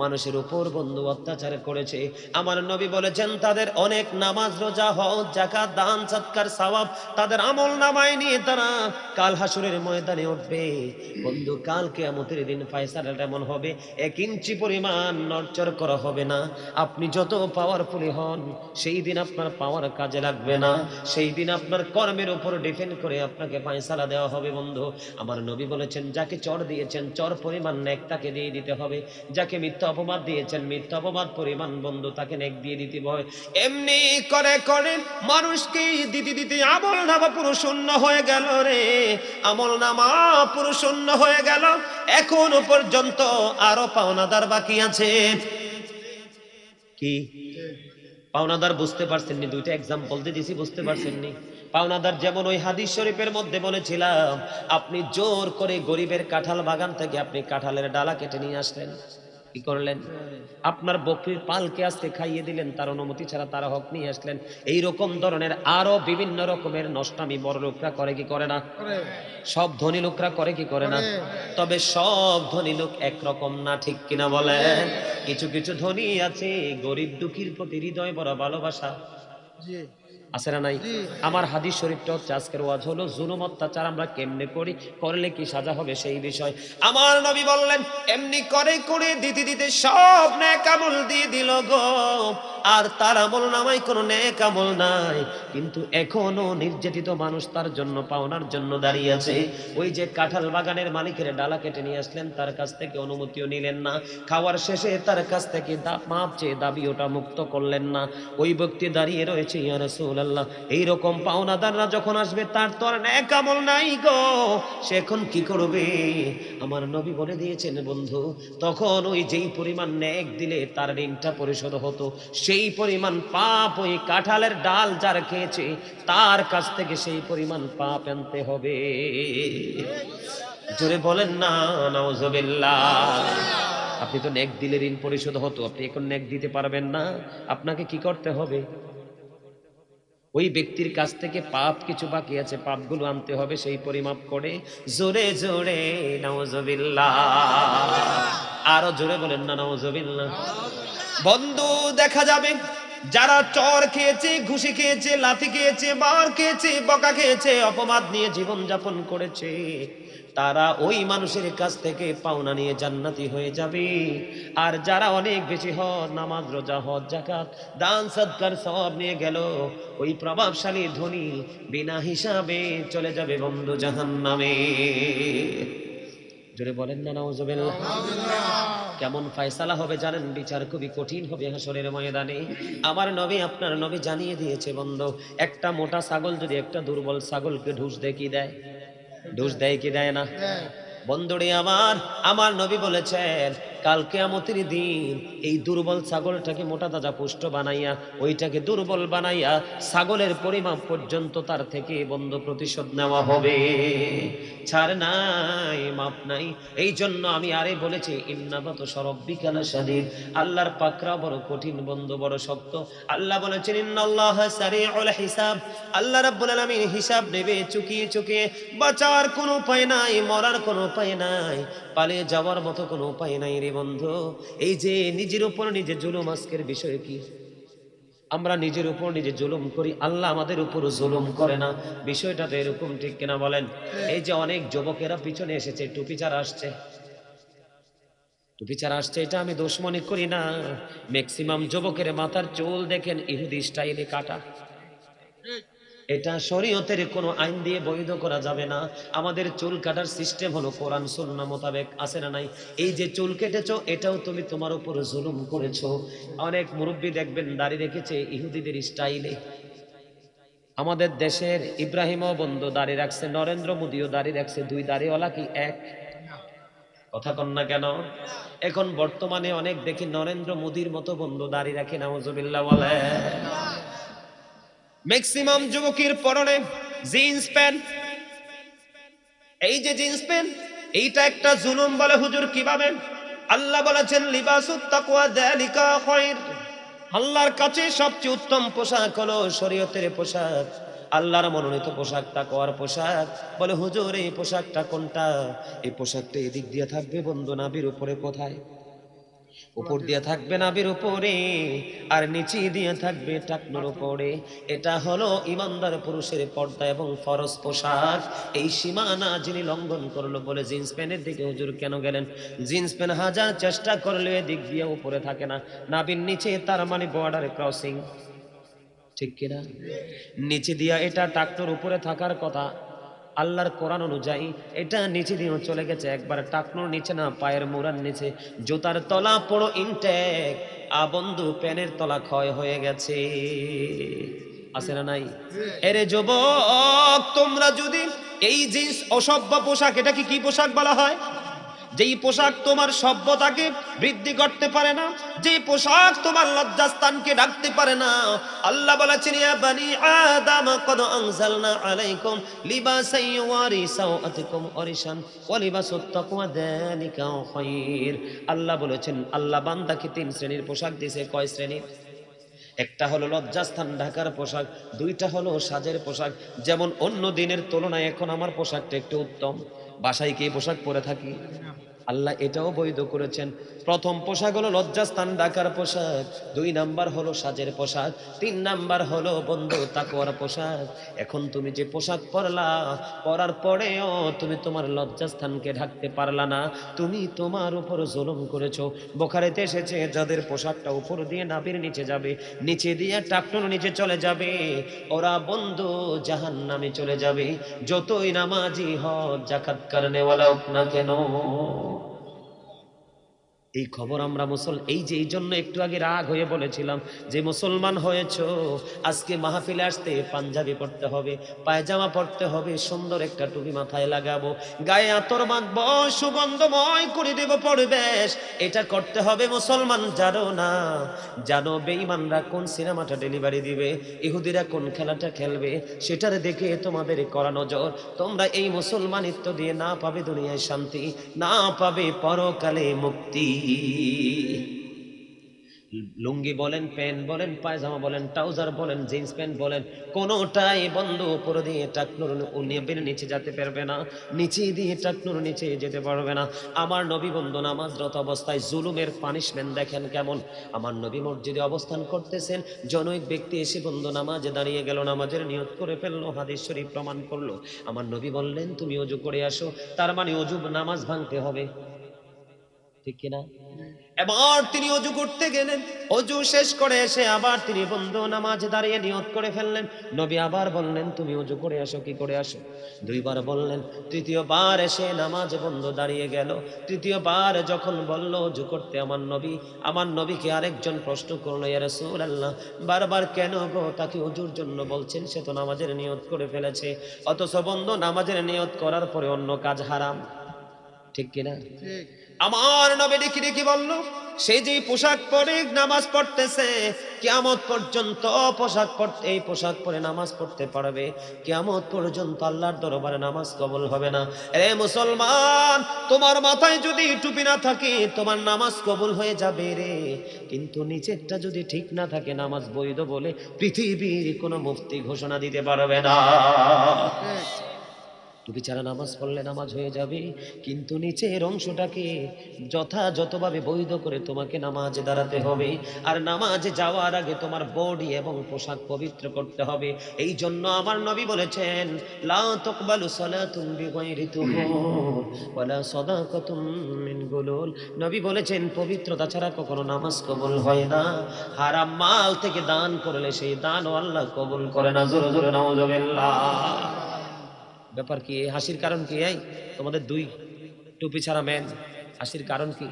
মানুষের উপর বন্ধু অত্যাচার করেছে, আমার নবী বলেছেন তাদের অনেক নামাজ রোজা হজ যাকাত দান সদকার সওয়াব তাদের আমল নামায় নিয়ে তারা কাল হাসরের ময়দানে উঠবে। বন্ধু কাল কিয়ামতের দিন ফয়সালাটা এমন হবে, 1 ইঞ্চি পরিমাণ নড়চড় করা হবে না। আপনি যত পাওয়ারফুলি হন, সেই দিন আপনার পাওয়ার কাজে লাগবে না, সেই দিন আপনার কর্মের উপর ডিপেন্ড করে আপনাকে ফয়সালা দেওয়া হবে। বন্ধু আমার নবী বলেছেন, যাকে চর দিয়েছেন চর পরিমাণ নেক তাকে দিয়ে দিতে হবে, যাকে মিথ্যা অপবাদ দিয়েছেন মিথ্যা অপবাদ পরিমাণ বন্ধু তাকে নেক দিয়ে দিতে হবে। এমনি করে করে মানুষকে দিতে দিতে আমল নামা পুরো শূন্য হয়ে গেল রে, আমল নামা পুরো শূন্য হয়ে গেল। এখনো পর্যন্ত আরো পাওনাদার বাকি আছে। কি পাওনাদার বুঝতে পারছেননি? 2টা এক্সাম্পল দিয়েছি, বুঝতে পারছেননি? পাওনাদার যেমন ওই হাদিস শরীফের মধ্যে বলেছিলাম, আপনি জোর করে গরিবের কাঁঠাল বাগান থেকে আপনি কাঁঠালের ডালা কেটে নিয়ে আসলেন, কি করলেন? আপনার বকরির পালকে আজকে খাইয়ে দিলেন, তার অনুমতি ছাড়া তার হক নিয়ে আসলেন। এই রকম ধরনের আরো বিভিন্ন রকমের নষ্টামি বড় লোকরা করে কি করে না? সব ধনী লোকরা করে কি করে না? তবে সব ধনী লোক একরকম না, ঠিক কিনা বলেন? কিছু কিছু ধনী আছে গরিব দুঃখীর প্রতি হৃদয় বড় ভালোবাসা আছে না নাই? আমার হাদিস শরীফটা হচ্ছে আজকের ওয়াজ হলো জুলুম অত্যাচার আমরা কেমনে করি, করলে কি সাজা হবে সেই বিষয়। আমার নবী বললেন, এমনি করে করে দিতে দিতে সব নেক আমল দিয়ে দিল গো। আর তার আমল নামায় কোনো নেক আমল নাই, কিন্তু এখনো নির্যাতিত মানুষ তার জন্য পাওনার জন্য দাঁড়িয়ে আছে। ওই যে কাঁঠাল বাগানের মালিকের ডালা কেটে নিয়ে আসলেন, তার কাছ থেকে অনুমতিও নিলেন না, খাওয়ার শেষে তার কাছ থেকে মাপ চেয়ে দাবি ওটা মুক্ত করলেন না। ওই ব্যক্তি দাঁড়িয়ে রয়েছে, ইয়া রাসূলুল্লাহ এইরকম পাওনাদাররা যখন আসবে তার তো আর নেক আমল নাই গো, সে এখন কি করবে? আমার নবী বলে দিয়েছেন বন্ধু, তখন ওই যেই পরিমাণ নেক দিলে তার ঋণটা পরিশোধ হতো, সেই পরিমাণ পাপ ওই কাঁঠালের ডাল যার খেয়েছে তার কাছ থেকে সেই পরিমাণ পাপ আনতে হবে। জোরে বলেন না নাউজুবিল্লাহ। আপনি তো নেক দিলে ঋণ পরিশোধ হতো, আপনি এখন নেক দিতে পারবেন না, আপনাকে কি করতে হবে? ওই ব্যক্তির কাছ থেকে পাপ কিছু বাকি আছে, পাপগুলো আনতে হবে সেই পরিমাপ করে। জোরে জোরে নাউজুবিল্লাহ, আরো জোরে বলেন না নাউজুবিল্লাহ। বন্ধু দেখা যাবে যারা চর খেয়েছে, ঘুষি খেয়েছে, লাথি খেয়েছে, মার খেয়েছে, বকা খেয়েছে, অপবাদ নিয়ে জীবন যাপন করেছে, তারা ওই মানুষের কাছ থেকে পাওনা নিয়ে জান্নাতি হয়ে যাবে। আর যারা অনেক বেশি নামাজ রোজা হজ যাকাত দান সদকার সওয়াব নিয়ে গেল, ওই প্রভাবশালী ধনী বিনা হিসাবে চলে যাবে বন্ধু জাহান্নামে। জোরে বলেন না নাউজুবিল্লাহ। কেমন ফয়সালা হবে জানেন? বিচার খুবই কঠিন হবে হাসরের ময়দানে। আমার নবী আপনার নবী জানিয়ে দিয়েছে বন্ধু, একটা মোটা ছাগল যদি একটা দুর্বল ছাগলকে ঢুস দেয় কি দেয়? ঢুস দেয় কি দেয় না? বন্ধুরে আমার নবী বলেছেন কাল কিয়ামতের দিন এই দুর্বল ছাগলটাকে মোটা তাজা পুষ্ট বানাইয়া, ওইটাকে দুর্বল বানাইয়া ছাগলের পরিমাপ পর্যন্ত তার থেকে বন্ধ প্রতিশোধ নেওয়া হবে, ছাড় নাই, মাপ নাই। এই জন্য আমি আরে বলেছি ইন্নাবাতু রাব্বিকা লাশাদীদ, আল্লাহর পাকড়াও বড় কঠিন বন্ধু, বড় শক্ত। আল্লাহ বলেছেন ইন্নাল্লাহা সারিউল হিসাব, আল্লাহ রাব্বুল আলামিন হিসাব নেবে চুকিয়ে চুকিয়ে। বাঁচার কোনো উপায় নাই, মরার কোনো উপায় নাই, পালিয়ে যাওয়ার মতো কোনো উপায় নাই রে বন্ধু। এই যে নিজের উপর নিজে জুলুম, আজকের বিষয় কি? আমরা নিজের উপর নিজে জুলুম করি, আল্লাহ আমাদের উপর জুলুম করে না। বিষয়টা তো এরকম, ঠিক কিনা বলেন? এই যে অনেক যুবকেরা পিছনে এসেছে, টুপি ছাড়া আসছে, টুপি ছাড়া আসছে, এটা আমি দোষ মনে করি না। ম্যাক্সিমাম যুবকের মাথার চুল দেখেন ইহুদি স্টাইলে কাটা, এটা শরীয়তের কোনো আইন দিয়ে বৈধ করা যাবে না। আমাদের চুল কাটার সিস্টেম হলো কোরআন সুন্নাহ মোতাবেক, আছে না নাই? এই যে চুল কেটেছো, এটাও তুমি তোমার উপর জুলুম করেছো। অনেক মুরব্বী দেখবেন দাড়ি রেখেছে ইহুদিদের স্টাইলে। আমাদের দেশের ইব্রাহিমও বন্ধু দাড়ি রাখছে, নরেন্দ্র মোদীও দাড়ি রাখছে, দুই দাড়িওয়ালা কি এক? কথা কন না কেন? এখন বর্তমানে অনেক দেখি নরেন্দ্র মোদীর মতো বন্ধু দাড়ি রাখে, নাউজুবিল্লাহ বলে। ম্যাক্সিমাম যুবকের পরনে জিন্স প্যান্ট, এই যে জিন্স প্যান্ট, এইটা একটা জুলুম। বলে হুজুর কিভাবে? আল্লাহ বলেছেন লিবাসুত তাকওয়া যালিকা খায়র, আল্লাহর কাছে সবচেয়ে উত্তম পোশাক হলো শরীয়তের পোশাক, আল্লাহর মনোনীত পোশাক, তাকওয়ার পোশাক। বলে হুজুর এই পোশাকটা কোনটা? এই পোশাকটা এদিক দিয়ে থাকবে বন্ধু নাভির উপরে, কোথায়? উপর দিয়ে থাকবে নাভির উপরে, আর নিচে দিয়ে থাকবে টাকনুর উপরে। এটা হলো ইমানদার পুরুষের পর্দা এবং ফরজ পোশাক। এই সীমানা যিনি লঙ্ঘন করলো, বলে জিন্স প্যান্টের দিকে হুজুর কেন গেলেন? জিন্স প্যান্ট হাজার চেষ্টা করলে এদিক দিয়ে উপরে থাকে না, নাভির নিচে, তার মানে বর্ডার ক্রসিং, ঠিক কিনা? নিচে দিয়া এটা টাকনুর উপরে থাকার কথা। আল্লাহর কোরআন অনুযায়ী এটা নিচে দিয়েও চলে গেছে, একবার টাকনুর নিচে না, পায়ের মুড়ার নিচে। জুতার তলা পড়ো ইনটেক, বন্ধু প্যানের তলা ক্ষয় হয়ে গেছে, আছে না নাই? এরে যুবক, তোমরা যদি এই জিন্স অসভ্য পোশাক, এটা কি পোশাক বলা হয়? যেই পোশাক তোমার সভ্যতাকে বৃদ্ধি করতে পারে না, যে পোশাক তোমার লজ্জাস্থানকে ঢাকতে পারে না। আল্লাহ বলেছেন ইয়া বানি আদম কদ আনজালনা আলাইকুম লিবাসান ইউয়ারি সাওআতিকুম ওয়ারিশান ওয়া লিবাসুত তাকওয়া যালিকা খায়র। আল্লাহ বলেছেন আল্লাহ বান্দাকে তিন শ্রেণীর পোশাক দিয়েছে। কয় শ্রেণীর? একটা হলো লজ্জাস্থান ঢাকার পোশাক, দুইটা হলো সাজের পোশাক। যেমন অন্য দিনের তুলনায় এখন আমার পোশাকটা একটু উত্তম। বাসায় কি পোশাক পরে থাকি? আল্লাহ এটাও বৈধ করেছেন। প্রথম পোশাক হলো লজ্জাস্থান ঢাকার পোশাক, 2 নাম্বার হলো সাজের পোশাক, 3 নাম্বার হলো বন্ধু তাকওয়ার পোশাক। এখন তুমি যে পোশাক পরলা, পরার পরেও তুমি তোমার লজ্জাস্থানকে ঢাকতে পারলা না, তুমি তোমার উপর জুলুম করেছো। বুখারীতে এসেছে যাদের পোশাকটা উপর দিয়ে নাভির নিচে যাবে, নিচে দিয়ে টাকনুর নিচে চলে যাবে, ওরা বন্ধু জাহান্নামে চলে যাবে, যতই নামাজি হক যাকাত করনেওয়ালা হোক না কেন। এই খবর আমরা এই জন্য একটু আগে রাগ হয়ে বলেছিলাম যে মুসলমান হয়েছো, আজকে মাহফিলে আসতে পাঞ্জাবি পড়তে হবে, পায়জামা পড়তে হবে, সুন্দর একটা টুপি মাথায় লাগাবো, গায়ে আতর মাখবো, সুগন্ধময় করে দেব পরিবেশ, এটা করতে হবে। মুসলমান জানো না, জানো বেঈমানরা কোন সিনেমাটা ডেলিভারি দিবে, ইহুদিরা কোন খেলাটা খেলবে, সেটার দেখে তোমাদের করা নজর। তোমরা এই মুসলমানিত্ব দিয়ে না পাবে দুনিয়ায় শান্তি, না পাবে পরকালে মুক্তি। লুঙ্গি বলেন, প্যান্ট বলেন, পায়জামা বলেন, ট্রাউজার বলেন, জিন্স প্যান্ট বলেন, কোনোটাই বন্ধ উপর দিয়ে টাকনুর নিচে যেতে পারবে না, নিচে দিয়ে টাকনুর নিচে যেতে পারবে না। আমার নবী বন্ধু নামাজরত অবস্থায় জুলুমের পানিশমেন্ট দেখেন কেমন। আমার নবী মসজিদে অবস্থান করতেছেন, জনৈক ব্যক্তি এসে বন্ধু নামাজে দাঁড়িয়ে গেল, নামাজের নিয়ত করে ফেললো, হাদিস শরীফ প্রমাণ করলো। আমার নবী বললেন তুমি ওযু করে আসো, তার মানে ওযু নামাজ ভাঙতে হবে, ঠিক কিনা? এবার তিনি অজু করতে গেলেন, অজু শেষ করে এসে আবার তিনি বন্ধু নামাজে দাঁড়িয়ে নিয়ত করে ফেললেন। নবী আবার বললেন তুমি অজু করে আসো, কি করে আসো? 2 বার বললেন। তৃতীয়বার এসে নামাজে বন্ধু দাঁড়িয়ে গেল। তৃতীয়বার যখন বলল অজু করতে, আমার নবীকে আরেকজন প্রশ্ন করলো, ইয়া রাসূলুল্লাহ, বারবার কেন গো তাকে অজুর জন্য বলছেন? সে তো নামাজের নিয়ত করে ফেলেছে। অথচ বন্ধু নামাজের নিয়ত করার পরে অন্য কাজ হারাম, ঠিক কিনা? ঠিক। আমার নবী ডেকে ডেকে বলল, সে যে পোশাক পরে নামাজ পড়তেছে, কিয়ামত পর্যন্ত এই পোশাক পরে নামাজ পড়তে পারবে, কিয়ামত পর্যন্ত আল্লাহর দরবারে নামাজ কবুল হবে না। রে মুসলমান, তোমার মাথায় যদি টুপি না থাকে তোমার নামাজ কবুল হয়ে যাবে রে, কিন্তু নিচেরটা যদি ঠিক না থাকে নামাজ বৈধ বলে পৃথিবীর কোনো মুফতি ঘোষণা দিতে পারবে না। ঠিক। টুপি ছাড়া নামাজ পড়লে নামাজ হয়ে যাবে, কিন্তু নিচের অংশটাকে যথাযথভাবে বৈধ করে তোমাকে নামাজে দাঁড়াতে হবে। আর নামাজে যাওয়ার আগে তোমার বডি এবং পোশাক পবিত্র করতে হবে। এই জন্য আমার নবী বলেছেন, লা তুকবালু সালাতুন বিগাইরি তুহুর ওয়ালা সাদাকাতুম মিন গুলুল। নবী বলেছেন পবিত্রতা ছাড়া কখনো নামাজ কবুল হয় না। হারাম মাল থেকে দান করলে সেই দানও আল্লাহ কবুল করে না। জোরে জোরে নাউজুবিল্লাহ। ব্যাপার কি? হাসির কারণ কি? এই তোমাদের 2 টুপি ছাড়া মেন, হাসির কারণ কি?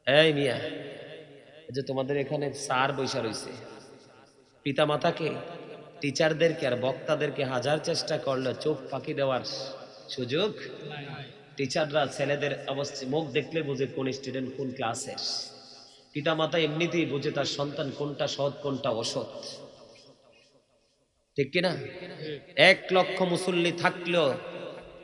এই মিয়া, এই যে তোমাদের এখানে স্যার বৈশা রইছে, পিতা মাতাকে, টিচারদেরকে আর বক্তাদেরকে হাজার চেষ্টা করলে চোখ ফাঁকি দেওয়ার সুযোগ। টিচাররা ছেলেদের অবস্থা মুখ দেখলে বুঝে কোন স্টুডেন্ট কোন ক্লাসের। পিতা মাতা এমনিতেই বুঝে তার সন্তান কোনটা সৎ কোনটা অসৎ, ঠিক কিনা? 1 লক্ষ মুসল্লি থাকলেও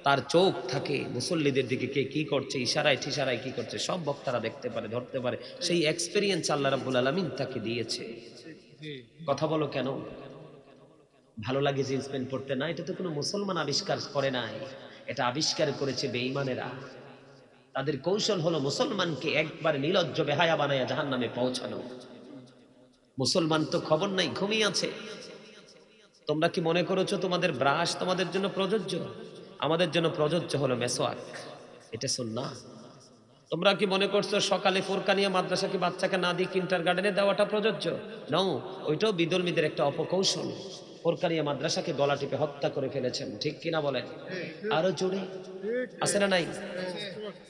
তার চোখ থাকে মুসল্লিদের দিকে, কে কি করছে, ইশারায় ঠিসারায় কি করছে, সব বক্তারা দেখতে পারে, ধরতে পারে। সেই এক্সপেরিয়েন্স আল্লাহ রাব্বুল আলামিন তাকে দিয়েছে। কথা বলো কেন? ভালো লাগে জিন্স প্যান্ট পরতে না, এটা তো কোনো মুসলমান আবিষ্কার করে নাই, এটা আবিষ্কার করেছে বেঈমানেরা। তাদের কৌশল হলো মুসলমানকে একবার নির্লজ্জ বেহায়া বানায়া জাহান্নামে পৌঁছানো। মুসলমান তো খবর নাই, ঘুমিয়ে আছে। তোমরা কি মনে করেছো তোমাদের ব্রাশ তোমাদের জন্য প্রযোজ্য? আমাদের জন্য প্রযোজ্য হলো মেসওয়াক, এটা সুন্নাহ। তোমরা কি মনে করছো সকালে ফুরকানিয়া মাদ্রাসাকে বাচ্চাকে না দিয়ে কিন্ডারগার্টেনে দেওয়াটা প্রযোজ্য? নাও, ওইটাও বিধর্মীদের একটা অপকৌশল। ফুরকানিয়া মাদ্রাসাকে গলা টিপে হত্যা করে ফেলেছেন, ঠিক কিনা বলেন? আরো জোরে ঠিক। আছে না নাই? ঠিক।